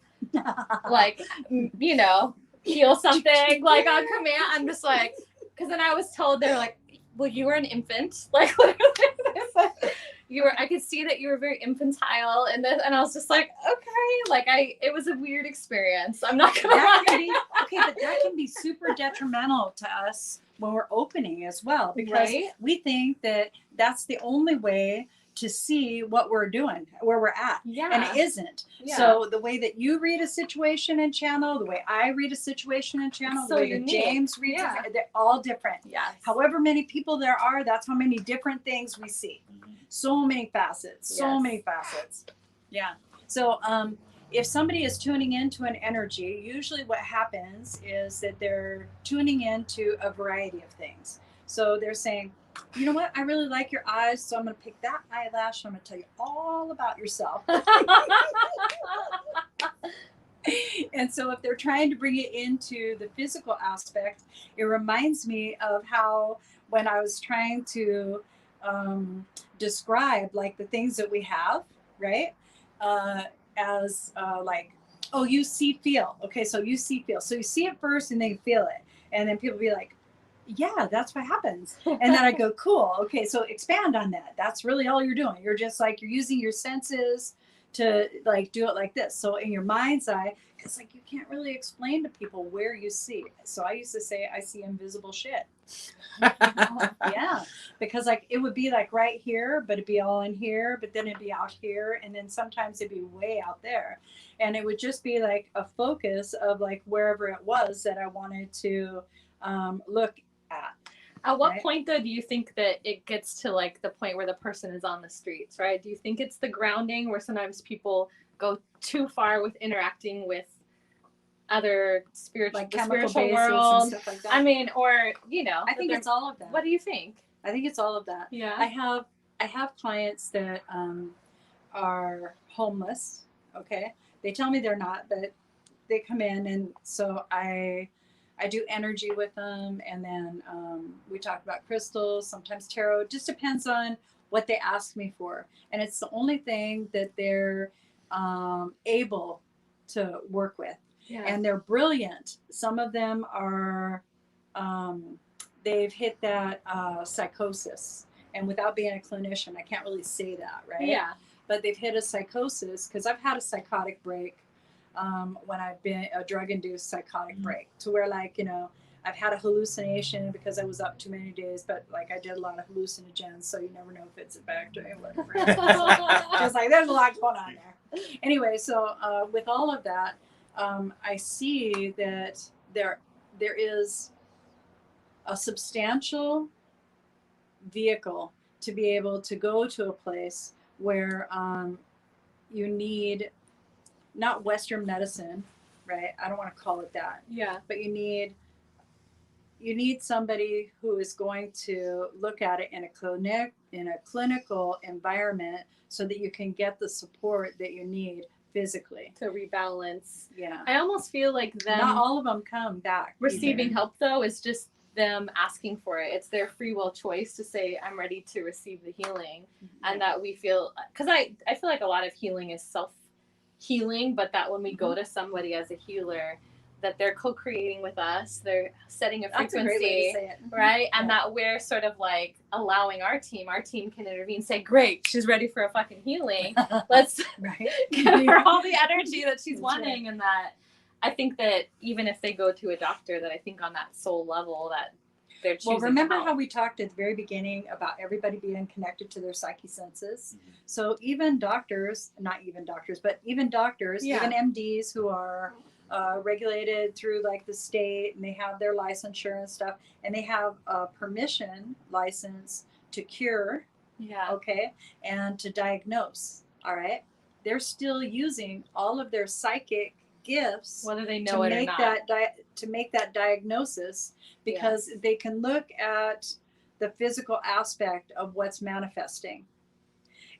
Speaker 1: you know, heal something like on command? I'm just like, because then I was told, they're like, well, you were an infant, like I could see that you were very infantile in this, and I was just like, okay, like it was a weird experience. I'm not gonna lie.
Speaker 5: But that can be super detrimental to us when we're opening as well, because we think that that's the only way to see what we're doing, where we're at. And it isn't. So the way that you read a situation and channel, the way I read a situation and channel, the way that James reads it, they're all different. However many people there are, that's how many different things we see. So many facets. Yeah. So if somebody is tuning into an energy, usually what happens is that they're tuning into a variety of things. So they're saying, you know what? I really like your eyes, so I'm going to pick that eyelash. I'm going to tell you all about yourself. And so if they're trying to bring it into the physical aspect, it reminds me of how when I was trying to describe like the things that we have, right? As like, oh, you see, feel. Okay, so you see, feel. So you see it first and then you feel it. And then people be like, yeah, that's what happens. And then I go, cool. Okay, so expand on that. That's really all you're doing. You're just like, you're using your senses to like do it like this. So in your mind's eye, because like you can't really explain to people where you see. So I used to say I see invisible shit. Yeah, because like it would be like right here, but it'd be all in here, but then it'd be out here, and then sometimes it'd be way out there, and it would just be like a focus of like wherever it was that I wanted to look at.
Speaker 1: At what
Speaker 5: Right.
Speaker 1: point, though, do you think that it gets to like the point where the person is on the streets, right? Do you think it's the grounding where sometimes people go too far with interacting with other spiritual,
Speaker 5: Like
Speaker 1: the
Speaker 5: chemical
Speaker 1: spiritual
Speaker 5: bases and
Speaker 1: world?
Speaker 5: stuff like that.
Speaker 1: I mean, or, you know,
Speaker 5: I think
Speaker 1: that
Speaker 5: it's all of that.
Speaker 1: what do you think?
Speaker 5: I think it's all of that.
Speaker 1: Yeah.
Speaker 5: I have clients that are homeless. Okay, they tell me they're not, but they come in, and so I do energy with them, and then we talk about crystals, sometimes tarot. It just depends on what they ask me for, and it's the only thing that they're able to work with.
Speaker 1: Yeah.
Speaker 5: And they're brilliant. Some of them are they've hit that psychosis, and without being a clinician, I can't really say that, right?
Speaker 1: Yeah.
Speaker 5: But they've hit a psychosis, because I've had a psychotic break when I've been a drug-induced psychotic break, to where like, you know, I've had a hallucination because I was up too many days, but like I did a lot of hallucinogens, so you never know if it's a bacteria or whatever. Just like there's a lot going on there. Anyway, so with all of that, I see that there is a substantial vehicle to be able to go to a place where you need not Western medicine, right? I don't want to call it that,
Speaker 1: Yeah.
Speaker 5: but you need somebody who is going to look at it in a clinical environment, so that you can get the support that you need physically
Speaker 1: To rebalance.
Speaker 5: Yeah.
Speaker 1: I almost feel like them
Speaker 5: Not all of them come back
Speaker 1: receiving
Speaker 5: either.
Speaker 1: help, though, is just them asking for it. It's their free will choice to say, I'm ready to receive the healing. And that we feel, because I feel like a lot of healing is self-healing, but that when we go to somebody as a healer, that they're co-creating with us, they're setting a frequency,
Speaker 5: That's a great way to say it.
Speaker 1: right? And that we're sort of like allowing our team can intervene, say, great, she's ready for a fucking healing. Let's
Speaker 5: Right.
Speaker 1: give her all the energy that she's
Speaker 5: That's
Speaker 1: wanting.
Speaker 5: right.
Speaker 1: And that I think that even if they go to a doctor, that I think on that soul level that they're choosing.
Speaker 5: Well, remember
Speaker 1: to help.
Speaker 5: how we talked at the very beginning about everybody being connected to their psyche senses? So even doctors, not even doctors, but even doctors, even MDs who are regulated through like the state, and they have their licensure and stuff, and they have a permission license to cure, okay, and to diagnose, all right? They're still using all of their psychic gifts,
Speaker 1: whether they know
Speaker 5: to
Speaker 1: it or
Speaker 5: make
Speaker 1: not.
Speaker 5: to make that diagnosis, because they can look at the physical aspect of what's manifesting,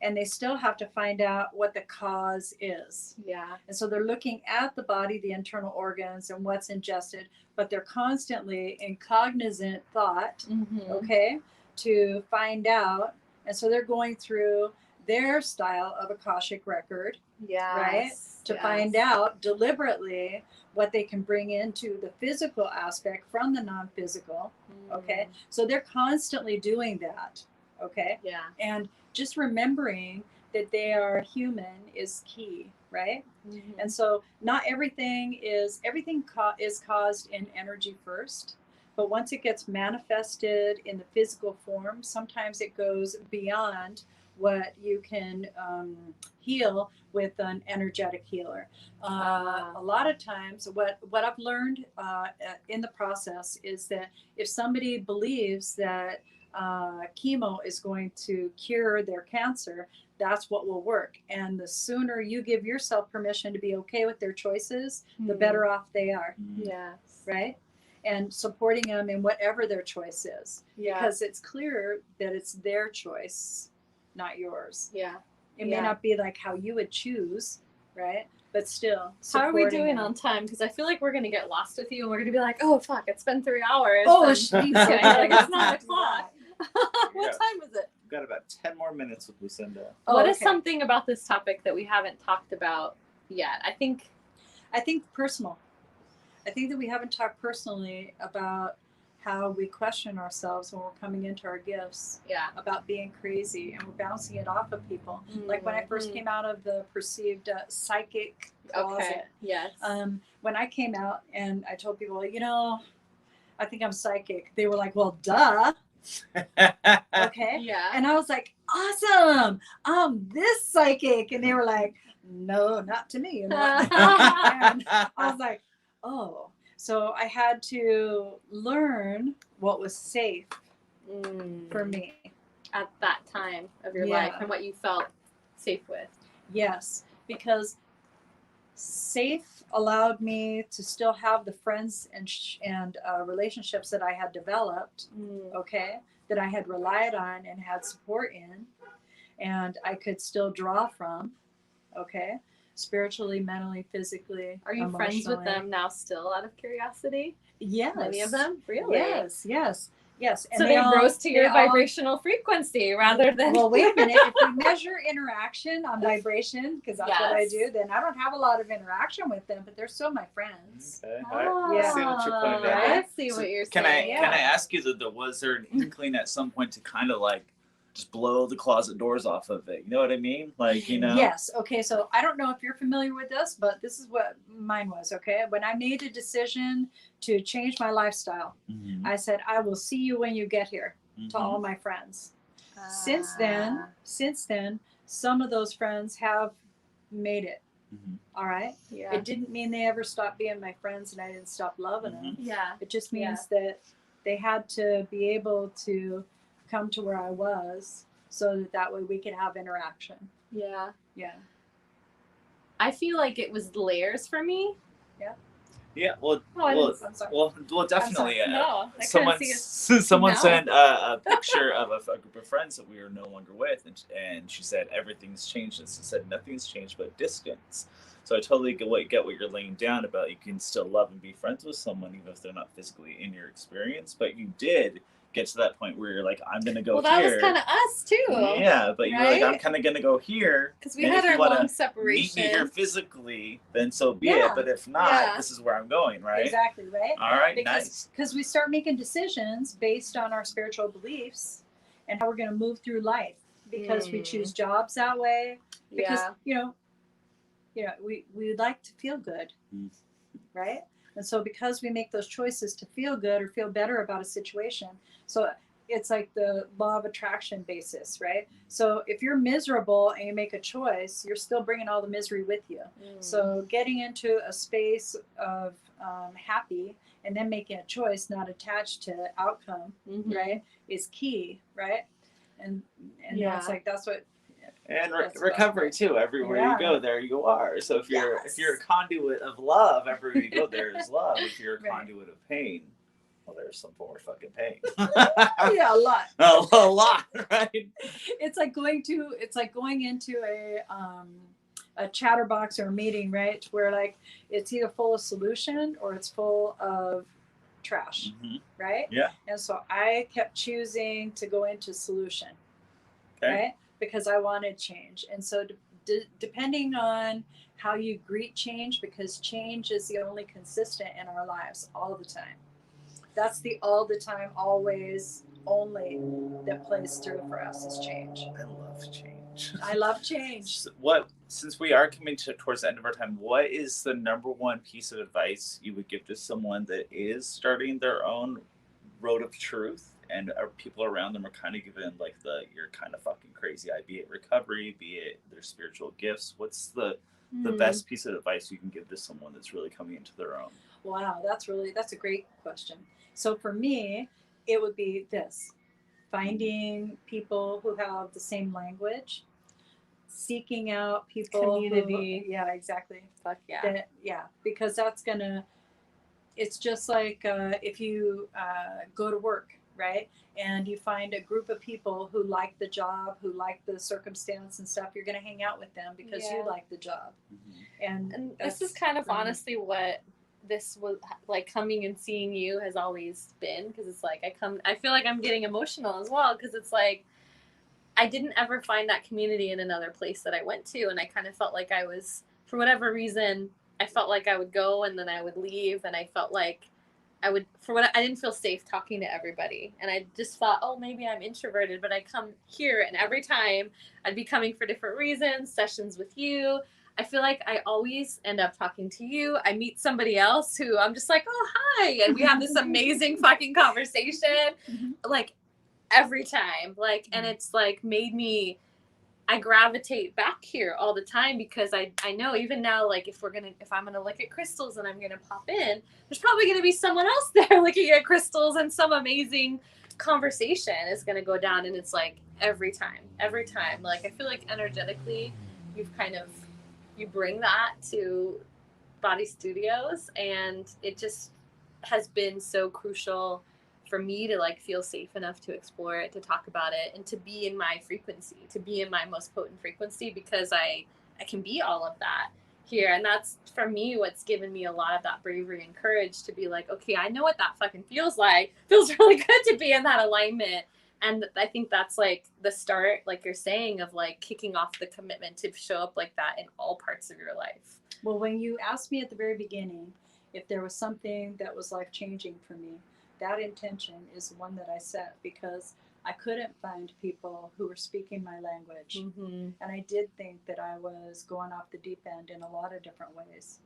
Speaker 5: and they still have to find out what the cause is.
Speaker 1: Yeah.
Speaker 5: And so they're looking at the body, the internal organs, and what's ingested, but they're constantly in cognizant thought, okay, to find out. And so they're going through their style of Akashic record, right, to find out deliberately what they can bring into the physical aspect from the non-physical, okay? So they're constantly doing that, okay?
Speaker 1: Yeah.
Speaker 5: And just remembering that they are human is key, right? And so not everything is caused in energy first, but once it gets manifested in the physical form, sometimes it goes beyond what you can heal with an energetic healer. A lot of times what I've learned in the process is that if somebody believes that chemo is going to cure their cancer, that's what will work. And the sooner you give yourself permission to be okay with their choices, the better off they are.
Speaker 1: Yes.
Speaker 5: Right? and supporting them in whatever their choice is,
Speaker 1: Yeah.
Speaker 5: because it's clear that it's their choice, not yours.
Speaker 1: Yeah.
Speaker 5: It may not be like how you would choose, right? But still,
Speaker 1: How are we
Speaker 5: supporting
Speaker 1: doing
Speaker 5: them.
Speaker 1: on time? Because I feel like we're gonna get lost with you, and we're gonna be like, "Oh fuck, it's been 3 hours."
Speaker 5: Oh,
Speaker 1: and-
Speaker 5: she's
Speaker 1: like, it's 9 o'clock. What
Speaker 4: Yeah.
Speaker 1: time is it?
Speaker 4: We've got about 10 more minutes with Lucinda.
Speaker 1: What is
Speaker 5: okay.
Speaker 1: something about this topic that we haven't talked about yet? I think
Speaker 5: personal. I think that we haven't talked personally about how we question ourselves when we're coming into our gifts,
Speaker 1: yeah.
Speaker 5: about being crazy, and we're bouncing it off of people. Like when I first came out of the perceived psychic closet,
Speaker 1: Okay. Yes.
Speaker 5: when I came out and I told people, I think I'm psychic, they were like, well, duh. Okay.
Speaker 1: yeah.
Speaker 5: And I was like, awesome, I'm this psychic. And they were like, no, not to me. And I was like, oh. So I had to learn what was safe for me.
Speaker 1: At that time of your
Speaker 5: Yeah.
Speaker 1: life and what you felt safe with.
Speaker 5: Yes, because safe allowed me to still have the friends and relationships that I had developed, okay, that I had relied on and had support in, and I could still draw from, okay, spiritually, mentally, physically.
Speaker 1: Are you friends with
Speaker 5: emotionally.
Speaker 1: them now still, out of curiosity?
Speaker 5: Yes.
Speaker 1: Many of them? Really?
Speaker 5: Yes. And
Speaker 1: So they
Speaker 5: all-
Speaker 1: rose to your
Speaker 5: they all-
Speaker 1: vibrational frequency rather than.
Speaker 5: Well, wait a minute. If we measure interaction on vibration, because that's what I
Speaker 1: Yes.
Speaker 5: do, then I don't have a lot of interaction with them, but they're still my friends.
Speaker 4: Okay.
Speaker 5: Yeah.
Speaker 4: I see what you're putting down.
Speaker 1: I see
Speaker 4: So
Speaker 1: what you're
Speaker 4: Can
Speaker 1: saying.
Speaker 4: I ask you that was there an inkling at some point to kind of like just blow the closet doors off of it? You know what I mean? Like,
Speaker 5: Yes. Okay. So I don't know if you're familiar with this, but this is what mine was. Okay. When I made a decision to change my lifestyle,
Speaker 4: Mhm.
Speaker 5: I said, I will see you when you get here, to
Speaker 4: Mhm.
Speaker 5: all my friends. Since then, some of those friends have made it.
Speaker 4: Mhm.
Speaker 5: All right.
Speaker 1: Yeah.
Speaker 5: It didn't mean they ever stopped being my friends and I didn't stop loving them.
Speaker 1: Yeah.
Speaker 5: It just means that they had to be able to come to where I was so that way we could have interaction.
Speaker 1: Yeah.
Speaker 5: Yeah.
Speaker 1: I feel like it was layers for me.
Speaker 4: Yeah. Well,
Speaker 1: Oh, I
Speaker 4: well,
Speaker 1: didn't, I'm sorry.
Speaker 4: well, definitely.
Speaker 1: No, I
Speaker 4: Someone
Speaker 1: couldn't see it.
Speaker 4: someone
Speaker 1: No.
Speaker 4: sent a picture of a group of friends that we were no longer with, and she said everything's changed. And she said nothing's changed but distance. So I totally get what you're laying down about. You can still love and be friends with someone even if they're not physically in your experience. But you did get to that point where you're like, I'm gonna go
Speaker 1: Well, that
Speaker 4: here.
Speaker 1: was kind of us too.
Speaker 4: Yeah, but you're like,
Speaker 1: right?
Speaker 4: I'm kind of gonna go here.
Speaker 1: Because we
Speaker 4: and
Speaker 1: had
Speaker 4: if you
Speaker 1: our
Speaker 4: wanna
Speaker 1: long
Speaker 4: meet
Speaker 1: separation.
Speaker 4: me here physically, then so be
Speaker 5: Yeah.
Speaker 4: it. But if not,
Speaker 1: Yeah.
Speaker 4: this is where I'm going, right?
Speaker 5: Exactly, right?
Speaker 4: All right, nice.
Speaker 5: Because we start making decisions based on our spiritual beliefs and how we're going to move through life. Because we choose jobs that way. Because we like to feel good, right? And so because we make those choices to feel good or feel better about a situation, so it's like the law of attraction basis, right? So if you're miserable and you make a choice, you're still bringing all the misery with you. So getting into a space of happy and then making a choice not attached to outcome, right, is key, right? And that's like, that's what.
Speaker 4: And
Speaker 5: That's
Speaker 4: recovery too. Everywhere you go, there you are. So if you're a conduit of love, everywhere you go, there is love. If you're a conduit of pain, well, there's some form of fucking pain.
Speaker 5: Yeah, a lot.
Speaker 4: a lot, right?
Speaker 5: It's like going into a chatterbox or a meeting, right? Where like it's either full of solution or it's full of trash, right?
Speaker 4: Yeah.
Speaker 5: And so I kept choosing to go into solution, right? Because I wanted change. And so depending on how you greet change, because change is the only consistent in our lives all the time. That's the all the time, always, only that plays through for us is change.
Speaker 4: I love change.
Speaker 5: I love change.
Speaker 4: Since we are coming towards the end of our time, what is the number one piece of advice you would give to someone that is starting their own road of truth and our people around them are kind of given like you're kind of fucking crazy, be it recovery, be it their spiritual gifts? What's the best piece of advice you can give to someone that's really coming into their own?
Speaker 5: Wow, that's a great question. So for me, it would be this: finding people who have the same language, seeking out people
Speaker 1: Community.
Speaker 5: Yeah, exactly.
Speaker 1: Fuck yeah.
Speaker 5: Because that's gonna it's just like if you go to work, right? And you find a group of people who like the job, who like the circumstance and stuff, you're going to hang out with them because you like the job.
Speaker 1: And this is kind of honestly what this was like, coming and seeing you has always been, because it's like I feel like I'm getting emotional as well, because it's like I didn't ever find that community in another place that I went to, and I kind of felt like I was, for whatever reason, I felt like I would go and then I would leave, and I felt like I didn't feel safe talking to everybody, and I just thought, oh, maybe I'm introverted, but I come here, and every time I'd be coming for different reasons, sessions with you, I feel like I always end up talking to you. I meet somebody else who I'm just like, oh, hi, and we have this amazing fucking conversation, like every time, like, and it's like made me, I gravitate back here all the time, because I know even now, like if I'm gonna look at crystals and I'm gonna pop in, there's probably gonna be someone else there looking at crystals, and some amazing conversation is gonna go down. And it's like every time, like I feel like energetically, you bring that to Body Studios, and it just has been so crucial for me to like feel safe enough to explore it, to talk about it, and to be in my frequency, to be in my most potent frequency, because I can be all of that here. And that's, for me, what's given me a lot of that bravery and courage to be like, okay, I know what that fucking feels like. It feels really good to be in that alignment. And I think that's like the start, like you're saying, of like kicking off the commitment to show up like that in all parts of your life.
Speaker 5: Well, when you asked me at the very beginning if there was something that was life changing for me, that intention is one that I set, because I couldn't find people who were speaking my language. And I did think that I was going off the deep end in a lot of different ways.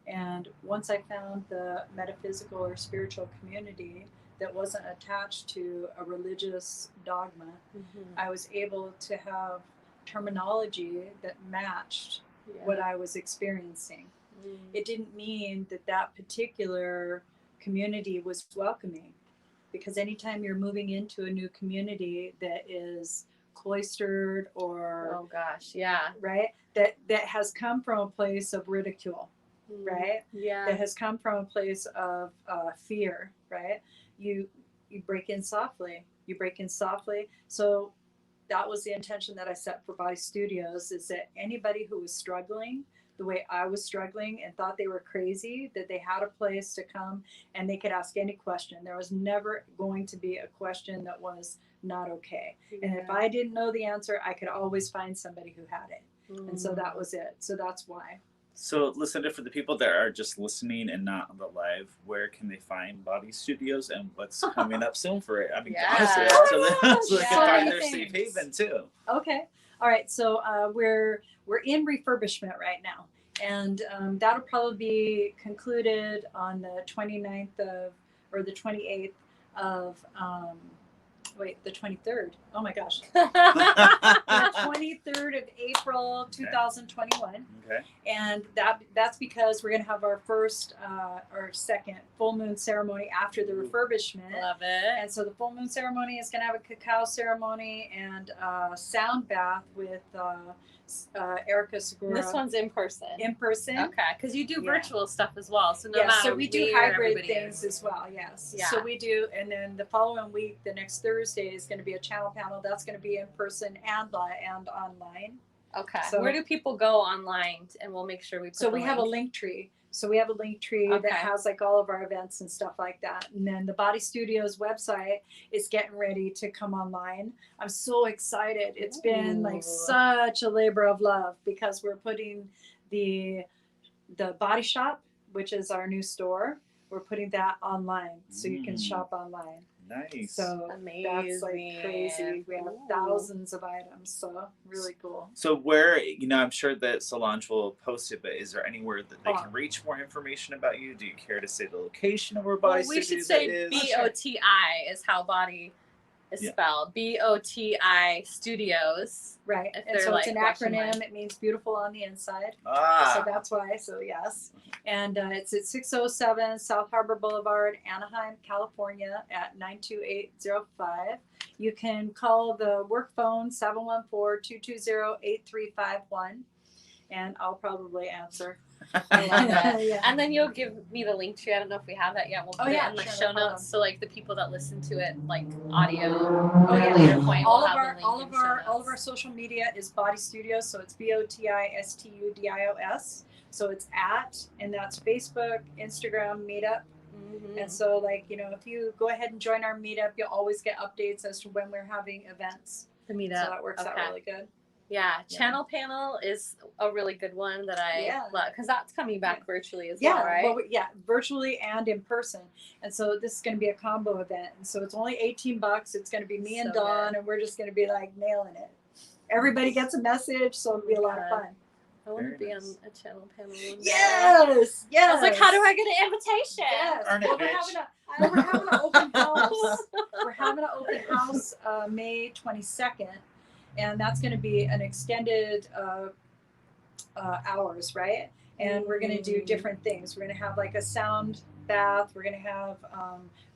Speaker 5: And once I found the metaphysical or spiritual community that wasn't attached to a religious dogma, I was able to have terminology that matched what I was experiencing. It didn't mean that particular community was welcoming, because anytime you're moving into a new community that is cloistered or right, that has come from a place of ridicule, right, that has come from a place of fear, right, you break in softly, so that was the intention that I set for Body Studios, is that anybody who was struggling the way I was struggling and thought they were crazy, that they had a place to come and they could ask any question. There was never going to be a question that was not okay. And if I didn't know the answer, I could always find somebody who had it. And so that was it. So that's why.
Speaker 4: So, Lucinda, for the people that are just listening and not on the live, where can they find Body Studios and what's coming up soon for it? I mean, honestly, so they can find their safe haven too.
Speaker 5: Okay. All right. So we're in refurbishment right now, and that'll probably be concluded on the 29th or the 28th of the 23rd. Oh my gosh. The 23rd of April, 2021.
Speaker 4: Okay.
Speaker 5: And that's because we're going to have our second full moon ceremony after the refurbishment.
Speaker 1: Love it.
Speaker 5: And so the full moon ceremony is going to have a cacao ceremony and a sound bath with Erica Segura.
Speaker 1: This one's in person.
Speaker 5: Okay,
Speaker 1: because you do virtual stuff as well. So
Speaker 5: so we do hybrid things as well. Yes.
Speaker 1: Yeah.
Speaker 5: So we do, and then the following week, the next Thursday is going to be a channel panel. That's going to be in person and online.
Speaker 1: Okay.
Speaker 5: So
Speaker 1: where do people go online? And we'll make sure we put
Speaker 5: we have a link tree. So we have a link tree that has like all of our events and stuff like that. And then the Body Studios website is getting ready to come online. I'm so excited. It's been like such a labor of love, because we're putting the Body Shop, which is our new store, we're putting that online, so you can shop online.
Speaker 4: Nice.
Speaker 5: So
Speaker 1: amazing.
Speaker 5: That's like crazy. We have thousands of items, so really cool.
Speaker 4: So where, I'm sure that Solange will post it, but is there anywhere that they can reach more information about you? Do you care to say the location of where Body Studios is?
Speaker 1: We should say BOTI is how Body is spelled. BOTI Studios.
Speaker 5: Right. And so it's an acronym. It means beautiful on the inside. So that's why. So yes. And it's at 607 South Harbor Boulevard, Anaheim, California at 92805. You can call the work phone 714-220-8351, and I'll probably answer.
Speaker 1: I love it.
Speaker 5: Yeah.
Speaker 1: And then you'll give me the link tree. I don't know if we have that yet. We'll put it in the
Speaker 5: sure,
Speaker 1: show
Speaker 5: no problem.
Speaker 1: notes. So like the people that listen to it, like audio,
Speaker 5: Oh,
Speaker 1: at
Speaker 5: yeah.
Speaker 1: a later point,
Speaker 5: all
Speaker 1: we'll
Speaker 5: of
Speaker 1: have
Speaker 5: our
Speaker 1: the link
Speaker 5: all
Speaker 1: in
Speaker 5: of
Speaker 1: show
Speaker 5: our all of
Speaker 1: notes.
Speaker 5: our social media is Body Studios, so it's BOTISTUDIOS. So it's and that's Facebook, Instagram, Meetup.
Speaker 1: Mhm.
Speaker 5: And so, like, you know, if you go ahead and join our Meetup, you'll always get updates as to when we're having events.
Speaker 1: The meetup.
Speaker 5: So that works out really good.
Speaker 1: Yeah, channel panel is a really good one that I love because that's coming back virtually as well, right?
Speaker 5: Well, virtually and in person. And so this is going to be a combo event. And so it's only $18. It's going to be me and
Speaker 1: So
Speaker 5: Dawn,
Speaker 1: good.
Speaker 5: and we're just going to be like nailing it. Everybody gets a message, so it'll be a lot of fun.
Speaker 1: I want to
Speaker 4: Very
Speaker 1: be
Speaker 4: nice.
Speaker 1: on a channel panel one day.
Speaker 5: Yes.
Speaker 1: I was like, how do I get an invitation?
Speaker 5: Yes.
Speaker 4: Earn it,
Speaker 5: Well, we're having an open house. We're having an open house May 22nd, and that's going to be an extended hours, right? And we're going to do different things. We're going to have like a sound bath. We're going to have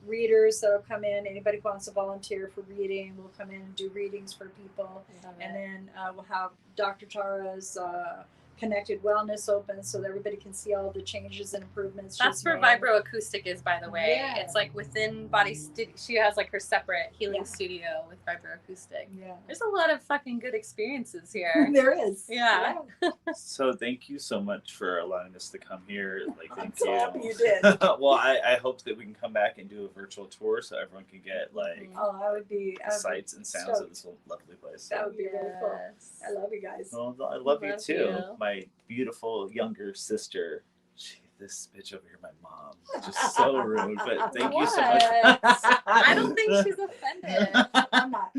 Speaker 5: readers that'll come in. Anybody who wants to volunteer for reading will come in and do readings for people. And then we'll have Dr. Tara's Connected Wellness open so that everybody can see all the changes and improvements.
Speaker 1: That's where Vibroacoustic is, by the way.
Speaker 5: Yeah.
Speaker 1: It's like within Body Studio. She has like her separate healing studio with Vibroacoustic.
Speaker 5: Yeah.
Speaker 1: There's a lot of fucking good experiences here.
Speaker 5: There is.
Speaker 1: Yeah.
Speaker 4: So thank you so much for allowing us to come here. Like,
Speaker 5: I'm
Speaker 4: thank
Speaker 5: so
Speaker 4: you.
Speaker 5: happy you did.
Speaker 4: Well, I hope that we can come back and do a virtual tour so everyone can get like
Speaker 5: Oh, I would be.
Speaker 4: the sights and sounds of this lovely place.
Speaker 5: That would be really cool.
Speaker 1: Yes.
Speaker 5: I love you guys.
Speaker 4: Well, I love you
Speaker 1: Love
Speaker 4: too.
Speaker 1: you.
Speaker 4: My beautiful younger sister. This bitch over here, my mom. Just so rude. But thank you so much.
Speaker 1: I don't think she's offended.
Speaker 5: I'm not.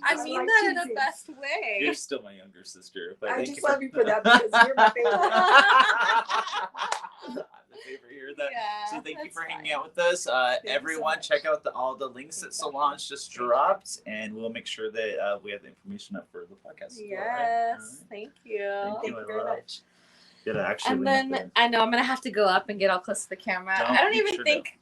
Speaker 1: I mean
Speaker 5: like
Speaker 1: that in the
Speaker 5: cheesy.
Speaker 1: best way.
Speaker 4: You're still my younger sister. But
Speaker 5: I
Speaker 4: thank
Speaker 5: just
Speaker 4: you
Speaker 5: love you for that because you're my favorite.
Speaker 4: I'm the favorite here. That.
Speaker 1: Yeah,
Speaker 4: So thank you
Speaker 1: that's
Speaker 4: for hanging
Speaker 1: fine.
Speaker 4: out with us.
Speaker 5: you so
Speaker 4: Everyone,
Speaker 5: much.
Speaker 4: check out all the links that Solange just dropped, and we'll make sure that we have the information up for the podcast. as well, right?
Speaker 1: Yes, thank you.
Speaker 4: Thank
Speaker 5: Thank you very much.
Speaker 4: Gotta actually
Speaker 1: And
Speaker 4: lean up
Speaker 1: then
Speaker 4: there.
Speaker 1: I know I'm gonna have to go up and get all close to the camera.
Speaker 4: Don't,
Speaker 1: I don't
Speaker 4: you
Speaker 1: even
Speaker 4: sure
Speaker 1: think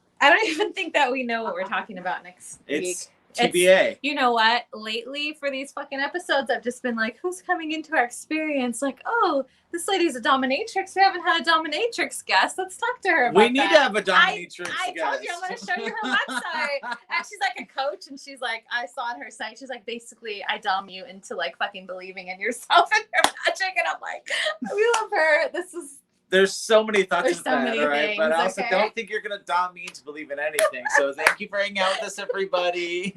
Speaker 1: that we know what we're talking about next week.
Speaker 4: It's TBA.
Speaker 1: You know what? Lately, for these fucking episodes, I've just been like, who's coming into our experience? Like, oh, this lady's a dominatrix. We haven't had a dominatrix guest. Let's talk to her about
Speaker 4: We need
Speaker 1: that.
Speaker 4: to have a dominatrix.
Speaker 1: I told you I'm going to show you her website. And she's like a coach, and she's like, I saw on her site, she's like, basically, I dom you into like fucking believing in yourself and your magic. And I'm like, we love her.
Speaker 4: There's so many thoughts
Speaker 1: There's
Speaker 4: in
Speaker 1: so
Speaker 4: that,
Speaker 1: many
Speaker 4: right? But I
Speaker 1: things,
Speaker 4: also
Speaker 1: okay?
Speaker 4: don't think you're gonna dom me to believe in anything. So thank you for hanging out with us, everybody.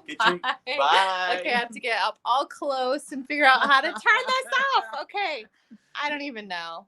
Speaker 4: Get your-
Speaker 1: Bye.
Speaker 4: Bye.
Speaker 1: Okay, I have to get up all close and figure out how to turn this off. Okay. I don't even know.